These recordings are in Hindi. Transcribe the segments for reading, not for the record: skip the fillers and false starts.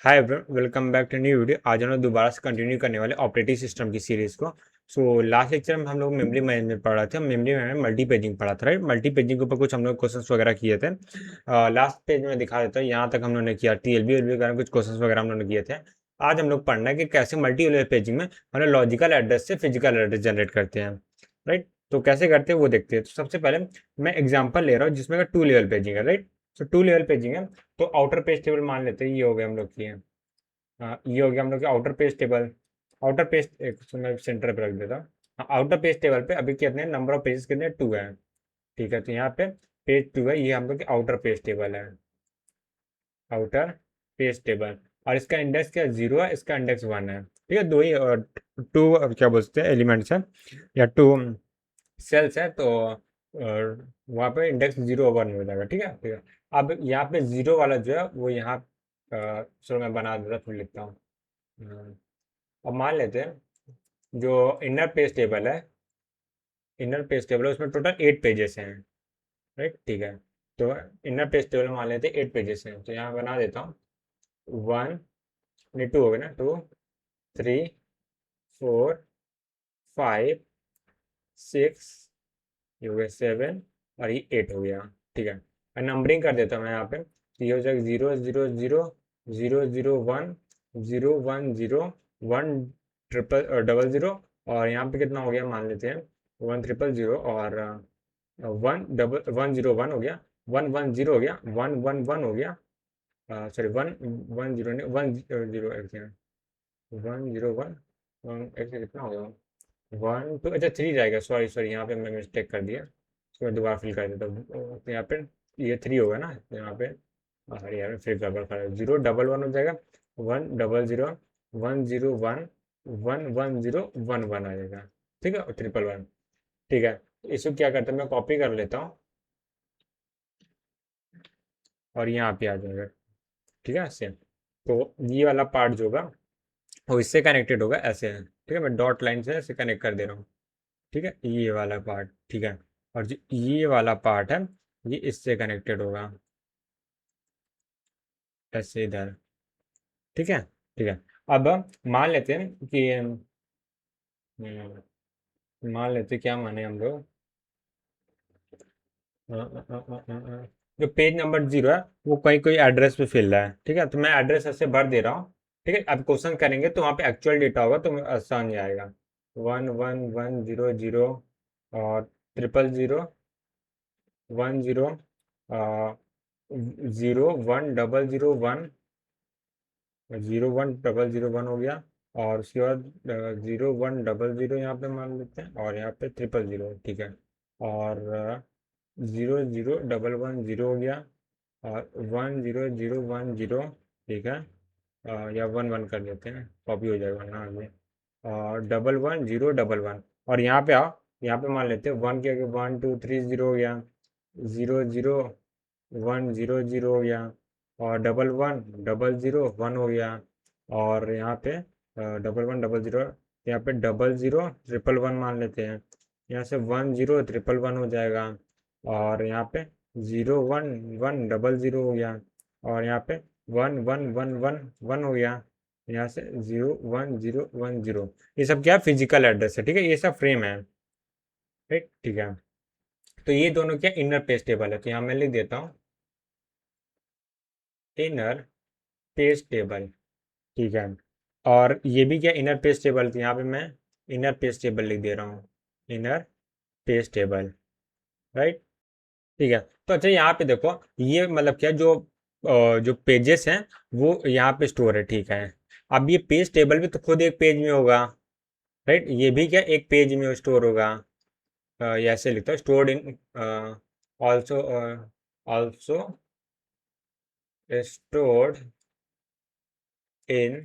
Hi everyone, welcome back to new video. आज हम लोग दोबारा से कंटिन्यू करने वाले ऑपरेटिंग सिस्टम की सीरीज को। लास्ट लेक्चर में हम लोग मेमोरी मैनेजमेंट पढ़ा थे। मेमोरी मैनेजमेंट मल्टी पेजिंग पढ़ा था, राइट। मल्टी पेजिंग के ऊपर कुछ हम लोग क्वेश्चंस वगैरह किए थे। लास्ट पेज में दिखा देता हूँ, यहाँ तक हम लोगों ने किया। टीएलबी वगैरह कुछ क्वेश्चंस वगैरह हम लोगों ने किए थे। आज हम लोग पढ़ना है कि कैसे मल्टी लेवल पेजिंग में हम लोग लॉजिकल एड्रेस से फिजिकल एड्रेस जनरेट करते हैं, राइट। तो कैसे करते हैं वो देखते हैं। तो सबसे पहले मैं एग्जाम्पल ले रहा हूँ जिसमें टू लेवल पेजिंग है, राइट। तो टू लेवल पेजिंग है, तो आउटर पेज टेबल मान लेते हैं। ये हो गया हम लोग की, हाँ ये हो गया हम लोग के outer page table. Outer page एक मैं सेंटर पे रख देता हूँ। हाँ, आउटर पेज टेबल पे अभी कितने नंबर ऑफ पेजेस कितने, टू है। ठीक है, तो यहाँ पे पेज टू है, ये हम लोग के आउटर पेज टेबल है। आउटर पेज टेबल, और इसका इंडेक्स क्या, जीरो है, इसका इंडेक्स वन है। ठीक है, दो ही टू क्या बोलते हैं एलिमेंट्स है या टू सेल्स है, तो वहाँ पे इंडेक्स जीरो वन हो जाएगा। ठीक है, ठीक है। अब यहाँ पे जीरो वाला जो है वो यहाँ चलो मैं बना देता, फिर लिखता हूँ। अब मान लेते हैं जो इनर पेज टेबल है, इनर पेज टेबल है उसमें टोटल 8 पेजेस हैं, राइट। ठीक है, तो इनर पेज टेबल मान लेते हैं 8 पेजेस हैं, तो यहाँ बना देता हूँ। वन, नहीं टू हो गया ना, two, three, four, five, six, ये हो गया सेवन, और ये एट हो गया। ठीक है, और नंबरिंग कर देता हूँ मैं यहाँ पे। तो ये हो जाएगा zero zero zero, zero zero one, zero one zero, one triple double zero, और यहाँ पे कितना हो गया मान लेते हैं, वन ट्रिपल जीरो, और one double one zero one हो गया, वन वन जीरो हो गया, वन वन वन हो गया। सॉरी, वन वन जीरो नहीं, वन जीरो एक second, one zero one, one एक सेकेंड, कितना हो गया, वन टू, अच्छा थ्री जाएगा। सॉरी सॉरी, यहाँ पे मैं मिस्टेक कर दिया, इसको मैं दोबारा फिल कर देता हूँ। तो यहाँ पे ये थ्री होगा ना, तो यहाँ पे अरे यार फिर गड़बड़ कर, जीरो डबल वन हो जाएगा, one double zero, one zero one, one one zero, one one आ जाएगा। ठीक है, और ट्रिपल वन। ठीक है, इसको क्या करते हैं, मैं कॉपी कर लेता हूँ और यहाँ पे आ जाएगा। ठीक है, सेम। तो ये वाला पार्ट जो होगा वो इससे कनेक्टेड होगा, ऐसे है। ठीक है, मैं डॉट लाइन से ऐसे कनेक्ट कर दे रहा हूँ। ठीक है, ये वाला पार्ट, ठीक है। और जो ये वाला पार्ट है, ये इससे कनेक्टेड होगा, ऐसे इधर। ठीक है, ठीक है। अब मान लेते हैं कि मान लेते हैं, क्या माने हम लोग, जो पेज नंबर जीरो है वो कोई कोई एड्रेस पे फिल रहा है। ठीक है, तो मैं एड्रेस ऐसे भर दे रहा हूँ। ठीक है, अब क्वेश्चन करेंगे तो वहाँ पे एक्चुअल डेटा होगा, तो आसान जाएगा। One one one zero zero, और triple zero, one zero, zero one double zero one, zero one double zero one हो गया। और उसके बाद जीरो वन डबल जीरो यहाँ पे मान लेते हैं, और यहाँ पे ट्रिपल जीरो। ठीक है, और zero zero double one zero हो गया, और one zero zero one zero. ठीक है, या वन वन कर देते हैं, कॉपी हो जाएगा ना आगे। और double one zero double one, और यहाँ पे आओ, यहाँ पे मान लेते हैं वन के आगे वन टू थ्री जीरो हो गया, zero zero one zero zero हो गया, और double one double zero one हो गया, और यहाँ पे डबल वन डबल जीरो, यहाँ पे डबल जीरो ट्रिपल वन मान लेते हैं। यहाँ से वन जीरो ट्रिपल वन हो जाएगा, और यहाँ पे zero one one double zero हो गया, और यहाँ पे one one one one one हो गया। यहाँ से zero one zero one zero, ये सब क्या फिजिकल एड्रेस है। ठीक है, ये सब फ्रेम है, ठीक ठीक है। तो ये दोनों क्या इनर पेज टेबल है, तो यहाँ मैं लिख देता हूँ इनर पेज टेबल। ठीक है, और ये भी क्या इनर पेज टेबल, तो यहाँ पे मैं इनर पेज टेबल लिख दे रहा हूँ, इनर पेज टेबल, राइट। ठीक है, तो अच्छा यहाँ पे देखो, ये मतलब क्या, जो पेजेस हैं वो यहाँ पे स्टोर है। ठीक है, अब ये पेज टेबल भी तो खुद एक पेज में होगा, राइट। ये भी क्या एक पेज में स्टोर होगा। ये ऐसे लिखता हूँ, stored in, also, also stored in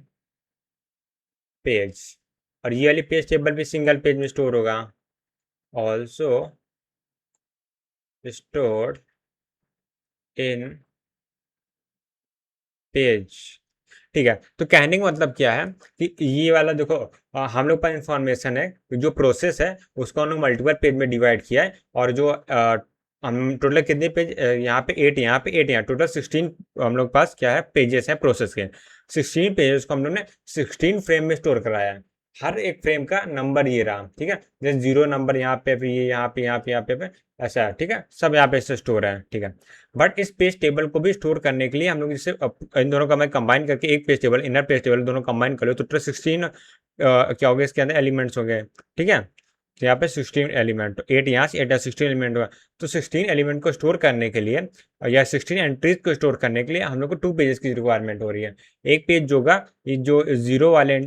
page, और ये वाली पेज टेबल भी सिंगल पेज में स्टोर होगा, ऑल्सो स्टोर्ड इन पेज। ठीक है, तो कहने का मतलब क्या है कि ये वाला देखो, हम लोग पास इंफॉर्मेशन है, जो प्रोसेस है उसको हम लोग मल्टीपल पेज में डिवाइड किया है, और जो हम टोटल कितने पेज, यहाँ पे 8, यहाँ पे 8, यहाँ टोटल 16 हम लोग पास क्या है, पेजेस हैं प्रोसेस के। 16 पेजेस को हम लोग ने 16 फ्रेम में स्टोर कराया है। हर एक फ्रेम का नंबर ये रहा, ठीक है, जैसे 0 नंबर यहाँ पे, फिर ये यहाँ पे, यहाँ पे, यहाँ पे, ऐसा है, ठीक है, सब यहाँ पे से स्टोर है, ठीक है। बट इस पेज टेबल को भी स्टोर करने के लिए हम लोग इसे इन दोनों का मैं कंबाइन करके एक page table, inner page table दोनों कंबाइन कर लो तो टोटल 16 क्या हो गया इसके अंदर, एलिमेंट्स हो गए, ठीक है। तो यहाँ पे 16 एलिमेंट, 8 यहाँ से 8 16 एलिमेंट होगा। तो 16 एलिमेंट को स्टोर करने के लिए या 16 एंट्रीज को स्टोर करने के लिए हम लोग को 2 पेजेस की रिक्वायरमेंट हो रही है। एक पेज जो होगा, ये जो 0 वाले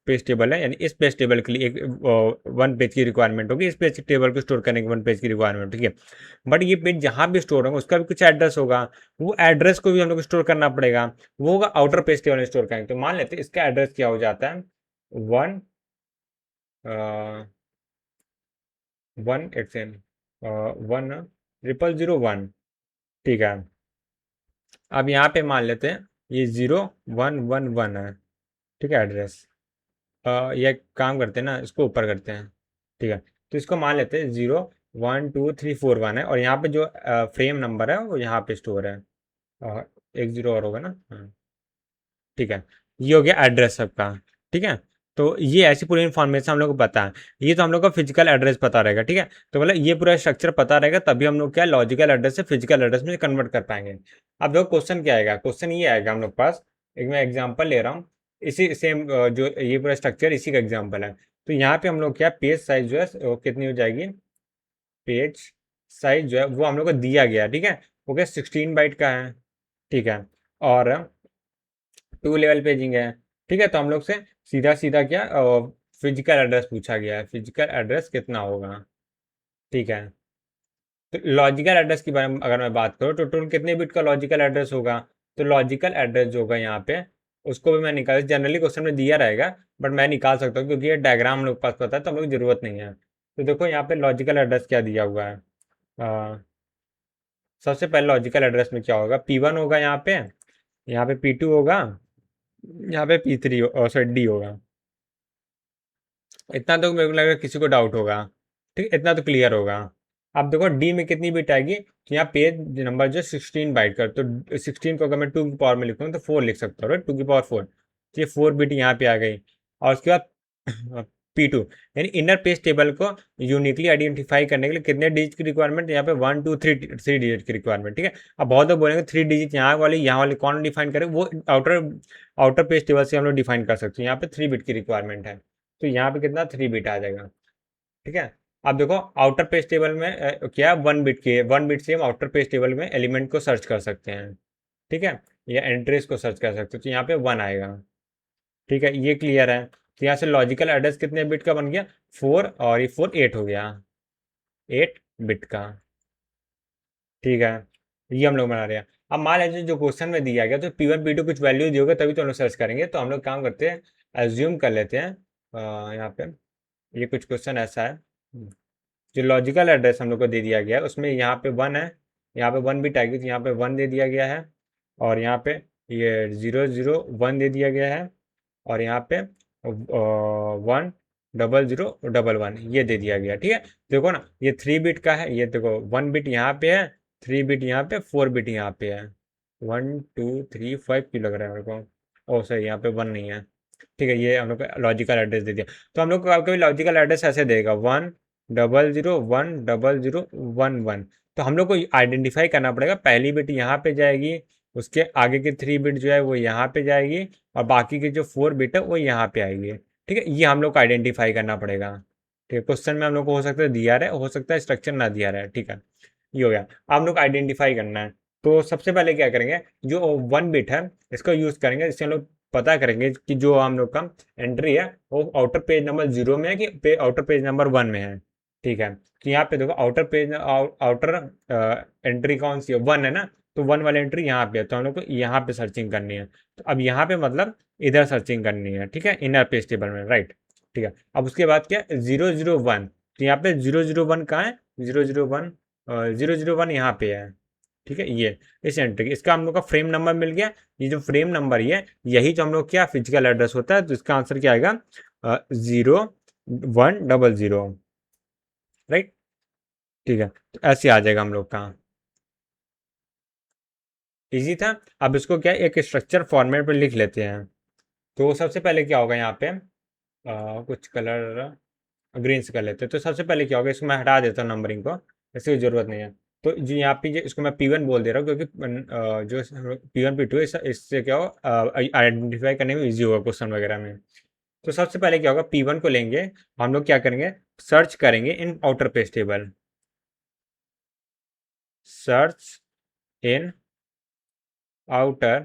पेज टेबल है, यानी इस पेज टेबल के लिए एक 1 पेज की रिक्वायरमेंट होगी, इस पेज टेबल को स्टोर करने के 1 पेज की रिक्वायरमेंट, ठीक है। बट ये पेज जहाँ भी स्टोर होगा उसका भी कुछ एड्रेस होगा, वो एड्रेस को भी हम लोग स्टोर करना पड़ेगा, वो होगा आउटर पेज टेबल में स्टोर करेंगे। तो मान लेते हैं इसका एड्रेस क्या हो जाता है, 1 ठीक है। अब यहाँ पे मान लेते हैं ये 0111 है, ठीक है, एड्रेस। ये काम करते हैं ना, इसको ऊपर करते हैं, ठीक है। तो इसको मान लेते हैं 012341 है, और यहाँ पे जो फ्रेम नंबर है वो यहाँ पे स्टोर है, एक 0 और होगा ना, हाँ, ठीक है। ये हो गया एड्रेस सबका, ठीक है। तो ये ऐसी पूरी इन्फॉर्मेशन हम लोग को पता है, ये तो हम लोग को फिजिकल एड्रेस पता रहेगा, ठीक है। तो मतलब ये पूरा स्ट्रक्चर पता रहेगा, तभी हम लोग क्या लॉजिकल एड्रेस से फिजिकल एड्रेस में कन्वर्ट कर पाएंगे। अब देखो क्वेश्चन क्या आएगा, क्वेश्चन ये आएगा हम लोग पास, एक मैं एग्जाम्पल ले रहा हूँ, इसी सेम जो ये पूरा स्ट्रक्चर इसी का एग्जाम्पल है। तो यहाँ पे हम लोग क्या, पेज साइज जो है वो कितनी हो जाएगी, पेज साइज जो है वो हम लोग को दिया गया, ठीक है, वो क्या 16 बाइट का है, ठीक है। और 2 लेवल पेजिंग है, ठीक है। तो हम लोग से सीधा सीधा क्या, फिजिकल एड्रेस पूछा गया है, फिजिकल एड्रेस कितना होगा, ठीक है। तो लॉजिकल एड्रेस की बारे में अगर मैं बात करूँ तो टोटल कितने बिट का लॉजिकल एड्रेस होगा, तो लॉजिकल एड्रेस जो होगा यहाँ पे, उसको भी मैं निकाल, जनरली क्वेश्चन में दिया रहेगा, बट मैं निकाल सकता हूँ क्योंकि ये डायग्राम हम लोग के पास पता है, तो हम लोग जरूरत नहीं है। तो देखो यहाँ पे लॉजिकल एड्रेस क्या दिया हुआ है, सबसे पहले लॉजिकल एड्रेस में क्या होगा, P1 होगा यहाँ पे P2 होगा, यहाँ पे P3 सॉरी D होगा। इतना तो मेरे को लग रहा है किसी को डाउट होगा, ठीक, इतना तो क्लियर होगा। अब देखो डी में कितनी बिट आएगी, तो यहाँ पेज नंबर जो 16 बाइट का, तो 16 को अगर मैं 2 की पावर में लिखूँ तो 4 लिख सकता हूँ, 2 की पावर 4, तो ये 4 बिट यहाँ पे आ गई। और उसके बाद P2, यानी इनर पेज टेबल को यूनिकली आइडेंटिफाई करने के लिए कितने डिजिट की रिक्वायरमेंट, यहाँ पे 1 2 3 डिजिट की रिक्वायरमेंट, ठीक है। अब बहुत लोग बोलेंगे 3 डिजिट यहाँ वाली कौन डिफाइन करे, वो आउटर पेज टेबल से हम लोग डिफाइन कर सकते हैं। यहाँ पे 3 बिट की रिक्वायरमेंट है, तो यहाँ पे कितना 3 बिट आ जाएगा, ठीक है। अब देखो आउटर पेज टेबल में क्या 1 बिट की, 1 बिट से हम आउटर पेज टेबल में एलिमेंट को सर्च कर सकते हैं, ठीक है, या एंट्रीज को सर्च कर सकते हैं, तो यहाँ पे 1 आएगा, ठीक है, ये क्लियर है। तो यहाँ से लॉजिकल एड्रेस कितने बिट का बन गया, 4, और ये 4 8 हो गया, 8 बिट का, ठीक है। ये हम लोग बना रहे हैं। अब मान लीजिए जो क्वेश्चन में दिया गया तो P1 P2 कुछ वैल्यू दी होगा, तभी तो हम लोग सर्च करेंगे। तो हम लोग काम करते हैं, एज्यूम कर लेते हैं, यहाँ पे ये कुछ क्वेश्चन ऐसा है, जो लॉजिकल एड्रेस हम लोग को दे दिया गया है उसमें यहाँ पे 1 है, यहाँ पे 1 बिट आएगी, तो यहाँ पे 1 दे दिया गया है, और यहाँ पे ये 001 दे दिया गया है, और यहाँ पे 10011 ये दे दिया गया, ठीक है। देखो ना ये 3 बिट का है, ये देखो 1 बिट यहाँ पे है, 3 बिट यहाँ पे, 4 बिट यहाँ पे है, 1 2 3 5 क्यों लग रहा है मेरे को, ओ सही यहाँ पे 1 नहीं है, ठीक है। ये हम लोग को लॉजिकल एड्रेस दे दिया। तो हम लोग को कभी लॉजिकल एड्रेस ऐसे देगा 1001111, तो हम लोग को आइडेंटिफाई करना पड़ेगा, पहली बिट यहाँ पे जाएगी, उसके आगे की 3 बिट जो है वो यहाँ पे जाएगी, और बाकी की जो 4 बिट है वो यहाँ पे आएगी, ठीक है। ये हम लोग को आइडेंटिफाई करना पड़ेगा, ठीक है। क्वेश्चन में हम लोग को हो सकता है दिया रहे, हो सकता है स्ट्रक्चर ना दिया रहे, ठीक है। ये हो गया, हम लोग आइडेंटिफाई करना है। तो सबसे पहले क्या करेंगे, जो 1 बिट है इसको यूज करेंगे, इससे हम लोग पता करेंगे कि जो हम लोग का एंट्री है वो आउटर पेज नंबर 0 में है कि आउटर पेज नंबर 1 में है, ठीक है। तो यहाँ पे देखो आउटर एंट्री कौन सी है, 1 है ना, तो 1 वाली एंट्री यहाँ पे है, तो हम लोग को यहाँ पे सर्चिंग करनी है। तो अब यहाँ पे मतलब इधर सर्चिंग करनी है, ठीक है, इनर पेज टेबल में, राइट, ठीक है। अब उसके बाद क्या 001, तो यहाँ पे 001 कहाँ है, 001 यहाँ पे है, ठीक है। ये इस एंट्री इसका हम लोग का फ्रेम नंबर मिल गया। ये जो फ्रेम नंबर ये यही जो हम लोग क्या फिजिकल एड्रेस होता है, तो इसका आंसर क्या आएगा 0100, राइट। ठीक है, तो ऐसे आ जाएगा हम लोग का। इजी था। अब इसको क्या है, एक स्ट्रक्चर फॉर्मेट पर लिख लेते हैं। तो सबसे पहले क्या होगा यहाँ पे, कुछ कलर ग्रीन से कर लेते हैं। तो सबसे पहले क्या होगा, इसको मैं हटा देता हूँ नंबरिंग को, इसकी जरूरत नहीं है। तो जो यहाँ पे इसको मैं P1 बोल दे रहा हूँ, क्योंकि जो P1 P2 इससे क्या हो आइडेंटिफाई करने में इजी होगा क्वेश्चन वगैरह में। तो सबसे पहले क्या होगा, P1 को लेंगे, हम लोग क्या करेंगे, सर्च करेंगे इन outer page table. Search in outer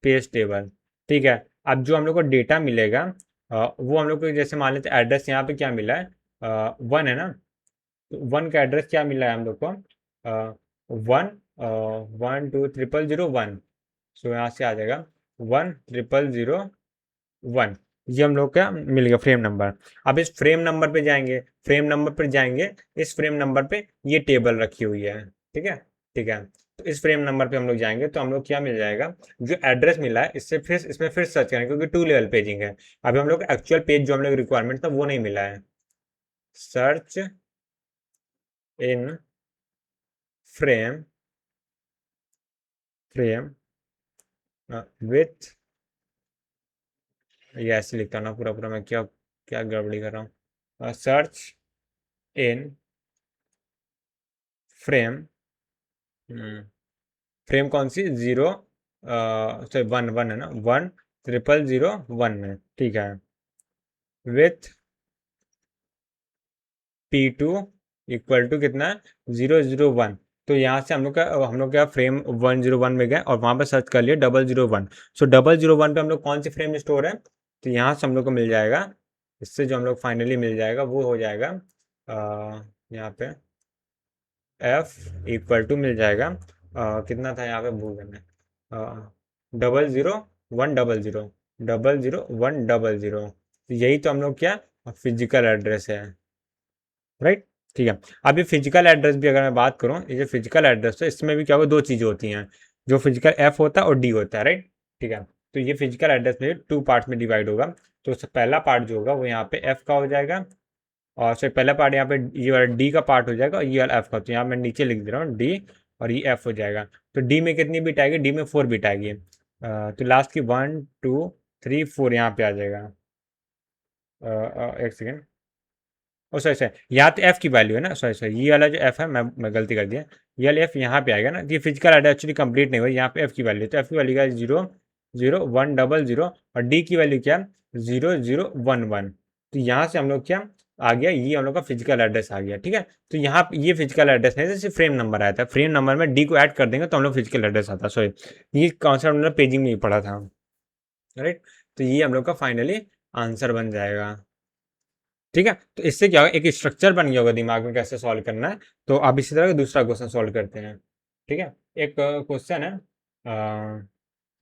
page table. ठीक है। अब जो हम लोग को डेटा मिलेगा, वो हम लोग को जैसे मान लेते हैं एड्रेस यहाँ पे क्या मिला है, 1 है ना। तो 1 का एड्रेस क्या मिला है हम लोग को, 1 1 2 0 0 0 1। सो यहाँ से आ जाएगा 1 0 0 0 1। ये हम लोग का मिल गया फ्रेम नंबर। अब इस फ्रेम नंबर पे जाएंगे, फ्रेम नंबर पर जाएंगे, इस फ्रेम नंबर पे ये टेबल रखी हुई है। ठीक है। ठीक है। तो इस फ्रेम नंबर पे हम लोग जाएंगे, तो हम लोग क्या मिल जाएगा, जो एड्रेस मिला है इससे फिर इसमें फिर सर्च करेंगे, क्योंकि 2 लेवल पेजिंग है। अभी हम लोग एक्चुअल पेज जो हम लोग रिक्वायरमेंट था वो नहीं मिला है। Search in frame frame with, ये ऐसे लिखता हूँ ना पूरा पूरा, मैं क्या क्या गड़बड़ी कर रहा हूँ। सर्च इन फ्रेम, फ्रेम कौन सी, 0 सॉरी 1 1 है ना, 1 0 0 0 1 में। ठीक है। विथ P2 इक्वल टू कितना है, 0 0 1। तो यहाँ से हम लोग क्या फ्रेम 1 0 1 में गए और वहाँ पे सर्च कर लिए 0 0 1। सो 0 0 1 पे हम लोग कौन सी फ्रेम स्टोर है, तो यहाँ से हम लोग को मिल जाएगा, इससे जो हम लोग फाइनली मिल जाएगा वो हो जाएगा, यहाँ पे F इक्वल टू मिल जाएगा, कितना था यहाँ पे भूल गए मैं, 0 0 1 0 0, 0 0 1 0 0। यही तो हम लोग क्या फिजिकल एड्रेस है, राइट। ठीक है। अब ये फिजिकल एड्रेस भी अगर मैं बात करूँ, ये जो फिजिकल एड्रेस है इसमें भी क्या होगा, दो चीज़ें होती हैं, जो फिजिकल एफ होता है और डी होता है, राइट। ठीक है। तो ये फिजिकल एड्रेस में 2 पार्ट्स में डिवाइड होगा। तो उससे पहला पार्ट जो होगा वो यहाँ पे एफ का हो जाएगा, और फिर पहला पार्ट यहाँ पे ये वाला डी का पार्ट हो जाएगा, और ये वाला एफ का। तो यहाँ मैं नीचे लिख दे रहा हूँ डी, और ये एफ हो जाएगा। तो डी में कितनी बिट आएगी, डी में 4 बिट आएगी। तो लास्ट की 1 2 3 4 यहाँ पे आ जाएगा। एक सेकेंड, ओ सॉरी सॉरी, यहाँ तो एफ की वैल्यू है ना, सॉरी सॉरी, ये वाला जो एफ है, मैं गलती कर दिया। ये वाला एफ यहाँ पे आएगा ना, ये फिजिकल एड्रेस एक्चुअली कंप्लीट नहीं हुआ, यहाँ पे एफ की वैल्यू, तो एफ की वैल्यू क्या है, 0 0 1 0 0, और डी की वैल्यू क्या है, 0 0 1 1। तो यहाँ से हम लोग क्या आ गया, ये हम लोग का फिजिकल एड्रेस आ गया। ठीक है। तो यहाँ पे ये फिजिकल एड्रेस नहीं, जैसे फ्रेम नंबर आया था, फ्रेम नंबर में डी को ऐड कर देंगे तो हम लोग फिजिकल एड्रेस आता है। सॉरी, ये कॉन्सेप्ट हम लोग पेजिंग में ही पढ़ा था, राइट। तो ये हम लोग का फाइनली आंसर बन जाएगा। ठीक है। तो इससे क्या होगा, एक स्ट्रक्चर बन गया होगा दिमाग में कैसे सॉल्व करना है। तो अब इसी तरह का दूसरा क्वेश्चन सॉल्व करते हैं। ठीक है। एक क्वेश्चन है,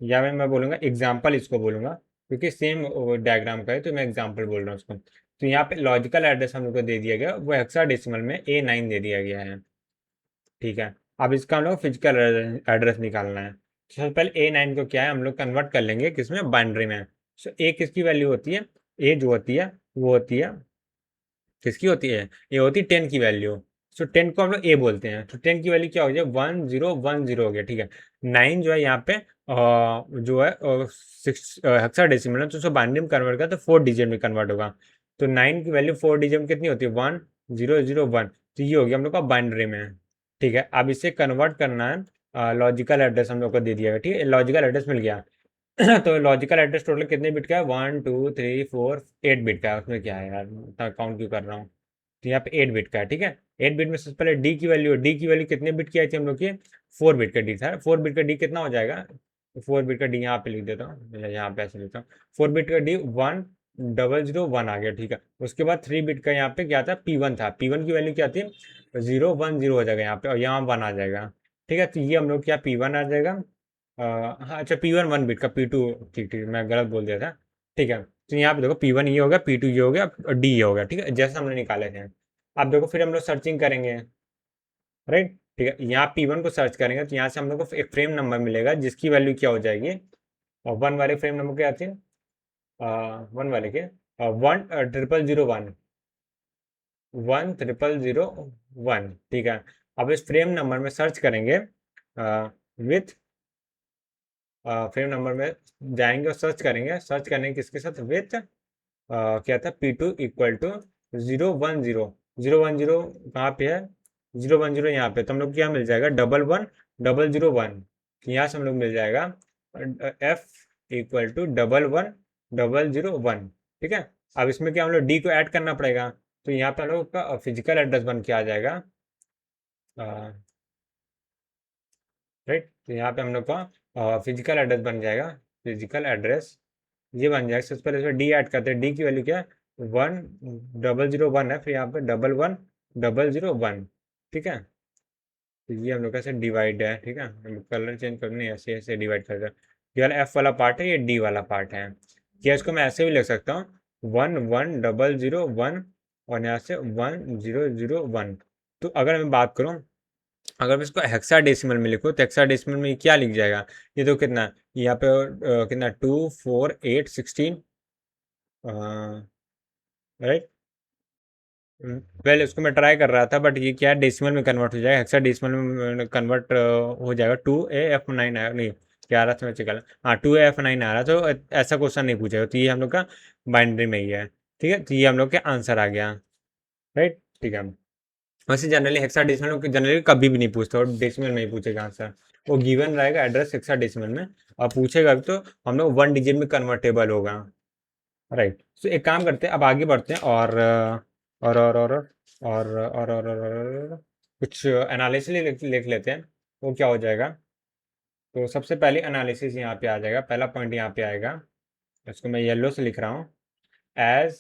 या मैं बोलूँगा एग्जाम्पल इसको बोलूँगा, क्योंकि सेम डायग्राम का है, तो मैं एग्जाम्पल बोल रहा हूँ उसको। तो यहाँ पे लॉजिकल एड्रेस हम लोग को दे दिया गया, वो हेक्साडेसिमल में A9 दे दिया गया है। ठीक है। अब इसका हम लोग फिजिकल एड्रेस निकालना है। तो सबसे पहले A9 को क्या है, हम लोग कन्वर्ट कर लेंगे किसमें, बाइनरी में। सो ए किसकी वैल्यू होती है, ए जो होती है वो होती है, किसकी होती है, ये होती है 10 की वैल्यू। सो 10 को हम लोग ए बोलते हैं, तो 10 की वैल्यू क्या हो गया, 1 0 1 0 हो गया। ठीक है। 9 जो है यहाँ पे जो है 6 हेक्साडेसिमल है, तो उसको बाइनरी में कन्वर्ट कर तो 4 डिजिट में कन्वर्ट होगा। तो 9 की वैल्यू 4 डिजिट में कितनी होती है, 1 0 0 1। तो ये हो गया हम लोग का बाइनरी में। ठीक है। अब इसे कन्वर्ट करना है, लॉजिकल एड्रेस हम लोग को दे दिया गया। ठीक है, लॉजिकल एड्रेस मिल गया। तो लॉजिकल एड्रेस टोटल कितने बिट का है, 1 2 3 4 8 बिट का है। उसमें क्या है यार, इतना काउंट क्यों कर रहा हूँ। तो यहाँ पे 8 बिट का है। ठीक है। 8 बिट में सबसे पहले डी की वैल्यू, डी की वैल्यू कितने बिट की आई थी हम लोग की, 4 बिट का डी था। 4 बिट का डी कितना हो जाएगा, 4 बिट का डी यहाँ पे लिख देता हूँ, यहाँ पे ऐसे लिखता हूँ, 4 बिट का डी 1 0 0 1 आ गया। ठीक है। उसके बाद 3 बिट का यहाँ पे क्या था, P1 था। P1 की वैल्यू क्या थी, 0 1 0 हो जाएगा यहाँ पे, और यहाँ 1 आ जाएगा। ठीक है। तो ये हम लोग क्या P1 आ जाएगा। हाँ अच्छा, P1 1 बिट का, P2, ठीक ठीक मैं गलत बोल दिया था। ठीक है। तो यहाँ पे देखो P1 ये हो गया, P2 ये हो गया, और डी ये हो गया। ठीक है, जैसे हमने निकाले थे। अब देखो फिर हम लोग सर्चिंग करेंगे, राइट। ठीक है, यहाँ P1 को सर्च करेंगे, तो यहाँ से हम लोग को एक फ्रेम नंबर मिलेगा जिसकी वैल्यू क्या हो जाएगी, और 1 वाले फ्रेम नंबर क्या आती है, 1 वाले के 1 0 0 1। 10001, ठीक है। अब इस फ्रेम नंबर में सर्च करेंगे विथ फ्रेम नंबर में जाएंगे और सर्च करेंगे किसके साथ, विथ क्या था, P2 इक्वल टू 010, 010 कहाँ पे है, 010 यहाँ पे, तो हम लोग क्या मिल जाएगा, 11101, यहाँ से हम लोग मिल जाएगा F इक्वल टू 11101, ठीक है। अब इसमें क्या हम लोग D को ऐड करना पड़ेगा, तो यहाँ पे हम लोग का फिजिकल एड्रेस बन के आ जाएगा, राइट। तो यहाँ पे हम लोग का फिजिकल एड्रेस बन जाएगा, फिजिकल एड्रेस ये बन जाएगा। सबसे पहले इसमें डी ऐड करते हैं, डी की वैल्यू क्या है, 1001 है, फिर यहाँ पे 11101, ठीक है। तो ये हम लोग का ऐसे डिवाइड है, ठीक है, हम कलर चेंज करने ऐसे ऐसे डिवाइड कर रहे हैं। ये वाला एफ वाला पार्ट है, ये डी वाला पार्ट है। क्या इसको मैं ऐसे भी लिख सकता हूँ, 11001 और यहाँ से 1001। तो अगर मैं बात करूँ, अगर मैं इसको हेक्साडेसिमल में लिखूँ तो हेक्साडेसिमल में क्या लिख जाएगा, ये तो कितना है, यहाँ पे कितना 2 4 8 16, राइट। पहले उसको मैं ट्राई कर रहा था, बट ये क्या डेसिमल में कन्वर्ट हो जाएगा, हेक्साडेसिमल में कन्वर्ट हो जाएगा। 2AF9 आया नहीं, क्या आ रहा था मैं चेक कर, हाँ 2AF9 आ रहा, तो ऐसा क्वेश्चन नहीं पूछेगा, तो ये हम लोग का बाइनरी में ही है, ठीक है। तो ये हम लोग के आंसर आ गया, राइट, ठीक है। वैसे जनरली हेक्साडेसिमल में जनरली कभी भी नहीं पूछता, और डेसिमल में ही पूछेगा आंसर, वो गिवन रहेगा एड्रेस हेक्साडेसिमल में, और पूछेगा भी तो हम लोग 1 डिजिट में कन्वर्टेबल होगा, राइट। तो एक काम करते हैं, अब आगे बढ़ते हैं, और कुछ एनालिसिस लिख लेते हैं, वो क्या हो जाएगा। तो सबसे पहले एनालिसिस यहाँ पे आ जाएगा, पहला पॉइंट यहाँ पे आएगा, इसको मैं येलो से लिख रहा हूँ, एज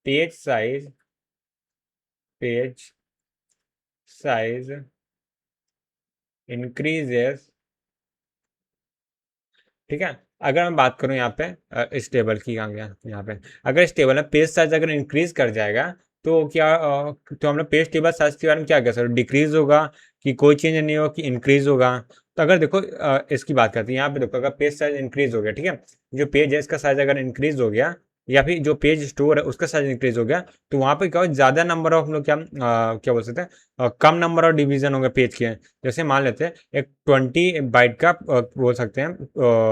पेज साइज इंक्रीजेस, ठीक है। अगर मैं बात करूं यहाँ पे इस टेबल की, कहाँ गया यहाँ पे, अगर इस टेबल में पेज साइज अगर इंक्रीज कर जाएगा, तो क्या तो हमने पेज टेबल साइज के बारे में क्या कह सकते, डिक्रीज होगा कि कोई चेंज नहीं होगा कि इंक्रीज होगा। तो अगर देखो इसकी बात करते हैं, यहाँ पे देखो अगर पेज साइज इंक्रीज हो गया, ठीक है, जो पेज है इसका साइज अगर इंक्रीज हो गया, या फिर जो पेज स्टोर है उसका साइज इंक्रीज हो गया, तो वहां पे क्या हो, ज्यादा नंबर ऑफ हम लोग क्या बोल सकते हैं, कम नंबर ऑफ डिवीजन होंगे पेज के। जैसे मान लेते हैं एक 20 बाइट का बोल सकते हैं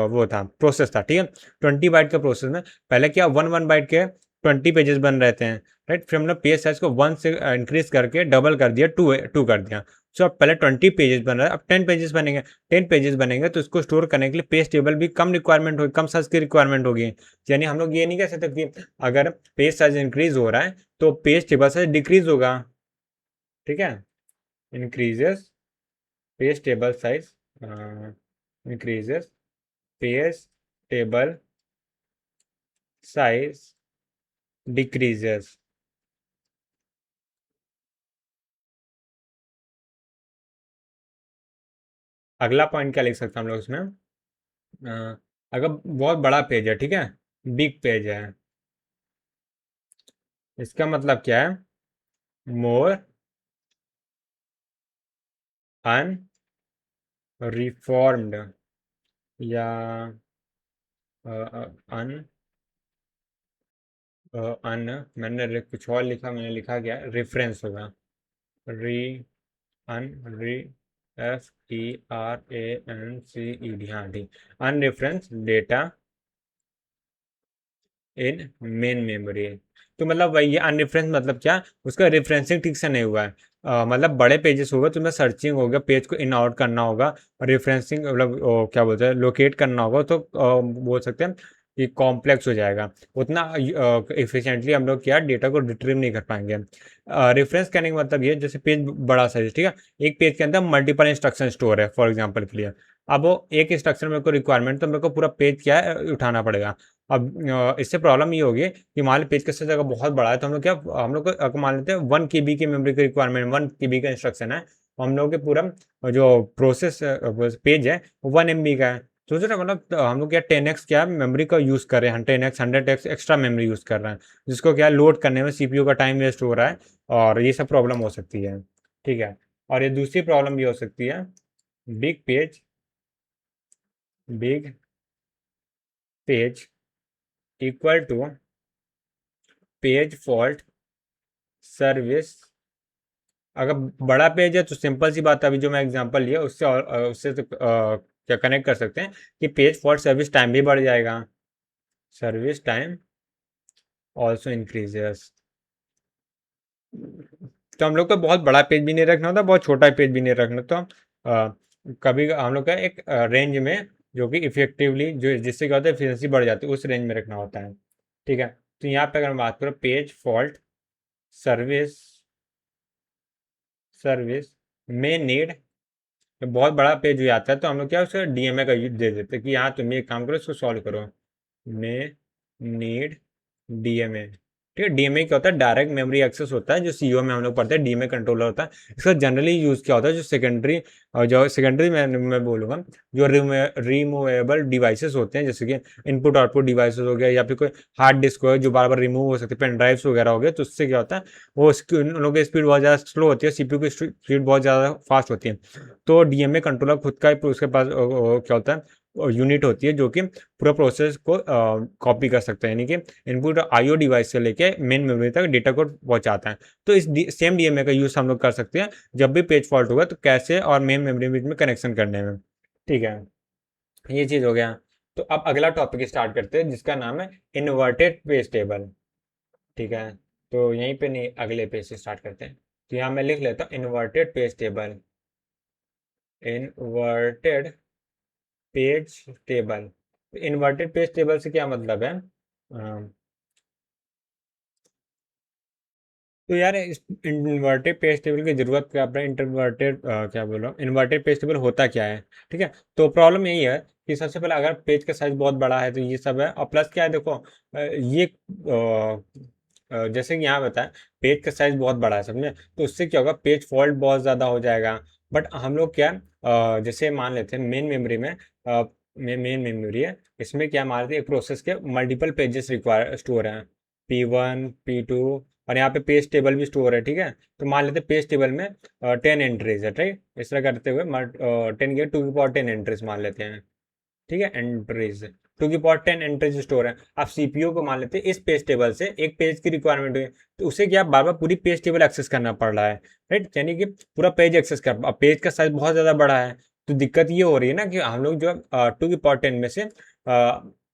वो था प्रोसेस था, ठीक है। 20 बाइट का प्रोसेस में पहले क्या 1 1 बाइट के 20 पेजेस बन रहते हैं, राइट। फिर हमने पेज साइज को 1 से इंक्रीज करके डबल कर दिया, टू कर दिया। सो अब पहले 20 पेजेस बन रहा है, अब 10 पेजेस बनेंगे, 10 पेजेस बनेंगे, तो इसको स्टोर करने के लिए पेज टेबल भी कम रिक्वायरमेंट होगी, कम साइज की रिक्वायरमेंट होगी। यानी हम लोग ये नहीं कह सकते कि अगर पेज साइज इंक्रीज हो रहा है तो पेज टेबल साइज डिक्रीज होगा, ठीक है। Increases page table size, increases page table size decreases। अगला पॉइंट क्या लिख सकते हैं हम लोग इसमें, अगर बहुत बड़ा पेज है, ठीक है, बिग पेज है, इसका मतलब क्या है, मोर अनरिफॉर्म्ड, या अन अन मैंने कुछ और लिखा, मैंने लिखा क्या, रेफरेंस होगा, री अन री FERANCED, हाँ ठीक, अनरेफरेंस डेटा इन मेन मेमोरी। तो मतलब वही अनरिफरेंस मतलब क्या, उसका रेफरेंसिंग ठीक से नहीं हुआ है, मतलब बड़े पेजेस होगा तो उसमें सर्चिंग होगा, पेज को इन आउट करना होगा, रेफरेंसिंग मतलब क्या बोलते हैं, लोकेट करना होगा, तो बोल सकते हैं कि कॉम्प्लेक्स हो जाएगा, उतना इफिशिएंटली हम लोग क्या डेटा को रिट्रीव नहीं कर पाएंगे। रेफरेंस करने का मतलब ये, जैसे पेज बड़ा साइज, ठीक है, एक पेज के अंदर मल्टीपल इंस्ट्रक्शन स्टोर है फॉर एग्जांपल के लिए, अब वो एक इंस्ट्रक्शन मेरे को रिक्वायरमेंट, तो मेरे को पूरा पेज क्या है उठाना पड़ेगा। अब इससे प्रॉब्लम ये होगी कि मान लो पेज का साइज अगर बहुत बड़ा है, तो हम लोग क्या, हम लोग को मान लेते हैं 1 KB की मेमोरी की रिक्वायरमेंट, 1 KB का इंस्ट्रक्शन है, हम लोग के पूरा जो प्रोसेस पेज है वो 1 MB का है। तो सोचो ना, मतलब हम लोग क्या 10x क्या मेमोरी का यूज़ कर रहे हैं, 10x 100x extra memory use कर रहे हैं, जिसको क्या लोड करने में CPU का टाइम वेस्ट हो रहा है, और ये सब प्रॉब्लम हो सकती है, ठीक है। और ये दूसरी प्रॉब्लम भी हो सकती है, big page big page equal to page fault service. अगर बड़ा पेज है तो सिंपल सी बात है, अभी जो मैं एग्जांपल लिया उससे, और उससे तो क्या कनेक्ट कर सकते हैं कि पेज फॉल्ट सर्विस टाइम भी बढ़ जाएगा। Service time also increases. तो हम लोग को बहुत बड़ा पेज भी नहीं रखना होता, बहुत छोटा पेज भी नहीं रखना। तो कभी हम लोग का एक रेंज में, जो कि इफेक्टिवली, जो जिससे क्या होता है एफिशिएंसी बढ़ जाती है, उस रेंज में रखना होता है। ठीक है, तो यहाँ पे अगर हम बात करो पेज फॉल्ट सर्विस, सर्विस में नीड, बहुत बड़ा पेज हो जाता है तो हम लोग क्या उसका डीएमए का यूज दे देते हैं कि हाँ तुम ये काम करो, इसको सॉल्व करो। May need DMA. ठीक है, डीएमए क्या होता है, डायरेक्ट मेमोरी एक्सेस होता है, जो सीईओ में हम लोग पढ़ते हैं डीएमए कंट्रोलर होता है। इसका जनरली यूज क्या होता है, जो सेकेंडरी, और जो सेकेंडरी मैं बोलूँगा, जो रिमूवेबल डिवाइसेस होते हैं, जैसे कि इनपुट आउटपुट डिवाइसेस हो गया, या फिर कोई हार्ड डिस्क हो जो बार बार रिमूव हो सकते हैं, पेन ड्राइव्स वगैरह हो गए, तो उससे क्या होता है वो उन लोगों की स्पीड बहुत ज़्यादा स्लो होती है, सीपीयू की स्पीड बहुत ज़्यादा फास्ट होती है। तो डीएमए कंट्रोलर खुद का उसके पास क्या होता है, यूनिट होती है जो कि पूरा प्रोसेस को कॉपी कर सकते हैं, यानी कि इनपुट आईओ डिवाइस से लेके मेन मेमोरी तक डेटा को पहुंचाता है। तो इस सेम डीएमए का यूज हम लोग कर सकते हैं जब भी पेज फॉल्ट होगा, तो कैसे और मेन मेमोरी बीच में कनेक्शन करने में। ठीक है, ये चीज हो गया। तो अब अगला टॉपिक स्टार्ट करते हैं जिसका नाम है इन्वर्टेड पेज टेबल। ठीक है, तो यहीं पे नहीं, अगले पेज से स्टार्ट करते हैं। तो यहाँ मैं लिख लेता हूँ inverted page table. Inverted page table. Inverted page table से क्या मतलब है? तो यार इस इन्वर्टेड पेज टेबल की जरूरत क्या पड़ा, इंटरवर्टेड क्या बोल रहा हूँ, इन्वर्टेड पेज टेबल होता क्या है? ठीक है, तो प्रॉब्लम यही है कि सबसे पहले अगर पेज का साइज बहुत बड़ा है तो ये सब है, और प्लस क्या है देखो, ये जैसे कि यहाँ बताया, पेज का साइज बहुत बड़ा है, समझे, तो उससे क्या होगा, पेज फॉल्ट बहुत ज़्यादा हो जाएगा। बट हम लोग क्या, जैसे मान लेते हैं मेन मेमोरी में, मेन मेमोरी है, इसमें क्या मान लेते हैं एक प्रोसेस के मल्टीपल पेजेस रिक्वायर स्टोर हैं, P1 P2, और यहाँ पे पेज टेबल भी स्टोर है। ठीक है, तो मान लेते हैं पेज टेबल में 10 एंट्रीज है, ठीक, इस तरह करते हुए 10 की पावर 10 एंट्रीज मान लेते हैं। ठीक है, एंट्रीज 2 की पावर 10 एंट्रीज स्टोर है। आप सीपीयू को मान लेते हैं इस पेज टेबल से एक पेज की रिक्वायरमेंट हुई, तो उसे क्या बार बार पूरी पेज टेबल एक्सेस करना पड़ रहा है, राइट, यानी कि पूरा पेज एक्सेस कर, अब पेज का साइज बहुत ज़्यादा बड़ा है, तो दिक्कत ये हो रही है ना कि हम लोग जो 2 की पावर 10 में से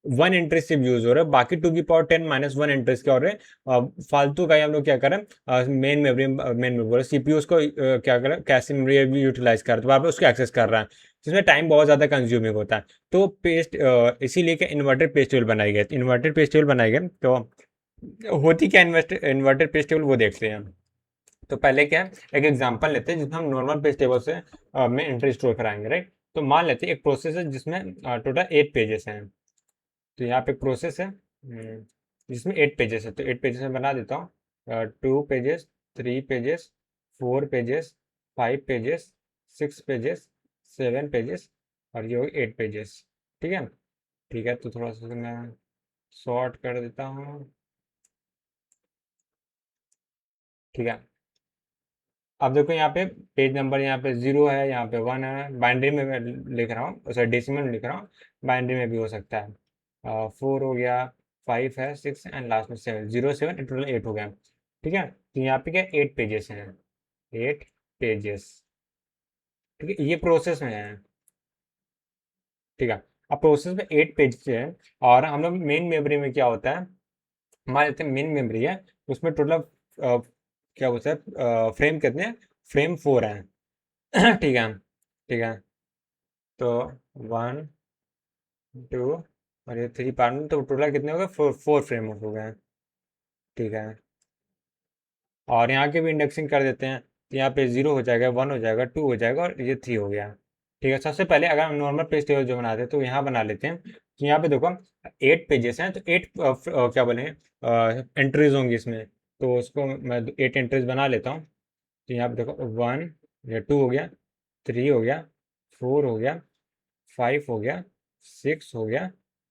1 एंट्री सिर्फ यूज हो रहा है, बाकी 2 की पावर 10 - 1 एंट्रीज क्या हो रहे हैं, फालतू का ही हम लोग क्या करें, मेन मेमोरी सीपीयू उसको क्या करें, कैसे मेमोरी यूटिलाइज कर रहा है, तो बार बार उसको एक्सेस कर रहा है, जिसमें टाइम बहुत ज़्यादा कंज्यूमिंग होता है। तो पेस्ट इसीलिए क्या इन्वर्टेड पेज टेबल बनाई गई, इन्वर्टेड पेज टेबल बनाई गई। तो होती क्या इन्वर्टेड पेज टेबल, वो देखते हैं। तो पहले क्या है, एक एग्जांपल लेते हैं जिसमें हम नॉर्मल पेज टेबल से में एंट्री स्टोर कराएंगे, राइट। तो मान लेते हैं एक प्रोसेस है जिसमें टोटल 8 पेजेस हैं। तो यहाँ पे प्रोसेस है जिसमें 8 पेजेस है, तो 8 पेजेस में बना देता हूँ, 2 pages, 3 pages, 4 pages, 5 pages, 6 pages, 7 pages, और ये हो 8 पेजेस। ठीक है, ठीक है, तो थोड़ा सा मैं शॉर्ट कर देता हूँ। ठीक है, अब देखो यहाँ पे पेज नंबर, यहाँ पे 0 है, यहाँ पे 1 है, बाइनरी में मैं लिख रहा हूँ, सॉरी डेसिमल में लिख रहा हूँ, बाइनरी में भी हो सकता है। 4 हो गया, 5 है, 6 एंड लास्ट में 7, 0 7 टोटल 8 हो गया। ठीक है, तो यहाँ पे क्या 8 पेजेस हैं, 8 पेजेस। ठीक है, ये प्रोसेस में है। ठीक है, अब प्रोसेस में 8 पेज है, और हम लोग मेन मेमोरी में क्या होता है, मान लेते हैं मेन मेमोरी है, उसमें टोटल क्या बोलते हैं, फ्रेम कितने हैं, फ्रेम 4 हैं। ठीक है, ठीक है, तो 1 2 और ये 3 पार्ट में, तो टोटल कितने हो गए, 4 फ्रेम हो गए। ठीक है, और यहाँ के भी इंडेक्सिंग कर देते हैं, तो यहाँ पे 0 हो जाएगा, 1 हो जाएगा, 2 हो जाएगा, और ये 3 हो गया। ठीक है, सबसे पहले अगर हम नॉर्मल पेज टेबल जो बनाते हैं तो यहाँ बना लेते हैं। तो यहाँ पे देखो 8 पेजेस हैं, तो 8 क्या बोले एंट्रीज होंगी इसमें, तो उसको मैं 8 एंट्रीज बना लेता हूँ। तो यहाँ पे देखो 1 या 2 हो गया, 3 हो गया, 4 हो गया, 5 हो गया, 6 हो गया,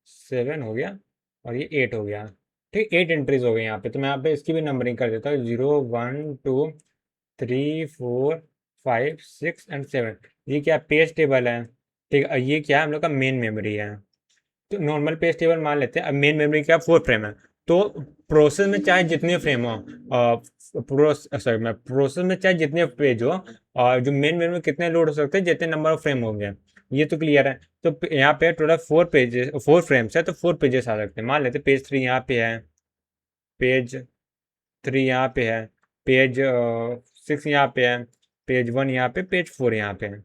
7 हो गया, और ये 8 हो गया। ठीक, 8 एंट्रीज हो गई यहाँ पे, तो मैं यहाँ पे इसकी भी नंबरिंग कर देता हूँ, 0 1 2 3 4 5 6 एंड 7। ये क्या पेज टेबल है? ठीक है, ये क्या है, हम लोग का मेन मेमोरी है। तो नॉर्मल पेज टेबल मान लेते हैं, अब मेन मेमोरी क्या 4 फ्रेम है, तो प्रोसेस में चाहे जितने फ्रेम हो, प्रोसेस में चाहे जितने पेज हो, और जो मेन मेमोरी में कितने लोड हो सकते हैं, जितने नंबर ऑफ फ्रेम होंगे, ये तो क्लियर है। तो यहाँ पे टोटल 4 पेजेस 4 फ्रेम्स है, तो 4 पेजेस आ सकते हैं। मान लेते पेज 3 यहाँ पे है, पेज 3 यहाँ पे है, पेज 6 यहाँ पे है, पेज 1 यहाँ पे, पेज 4 यहाँ पे है।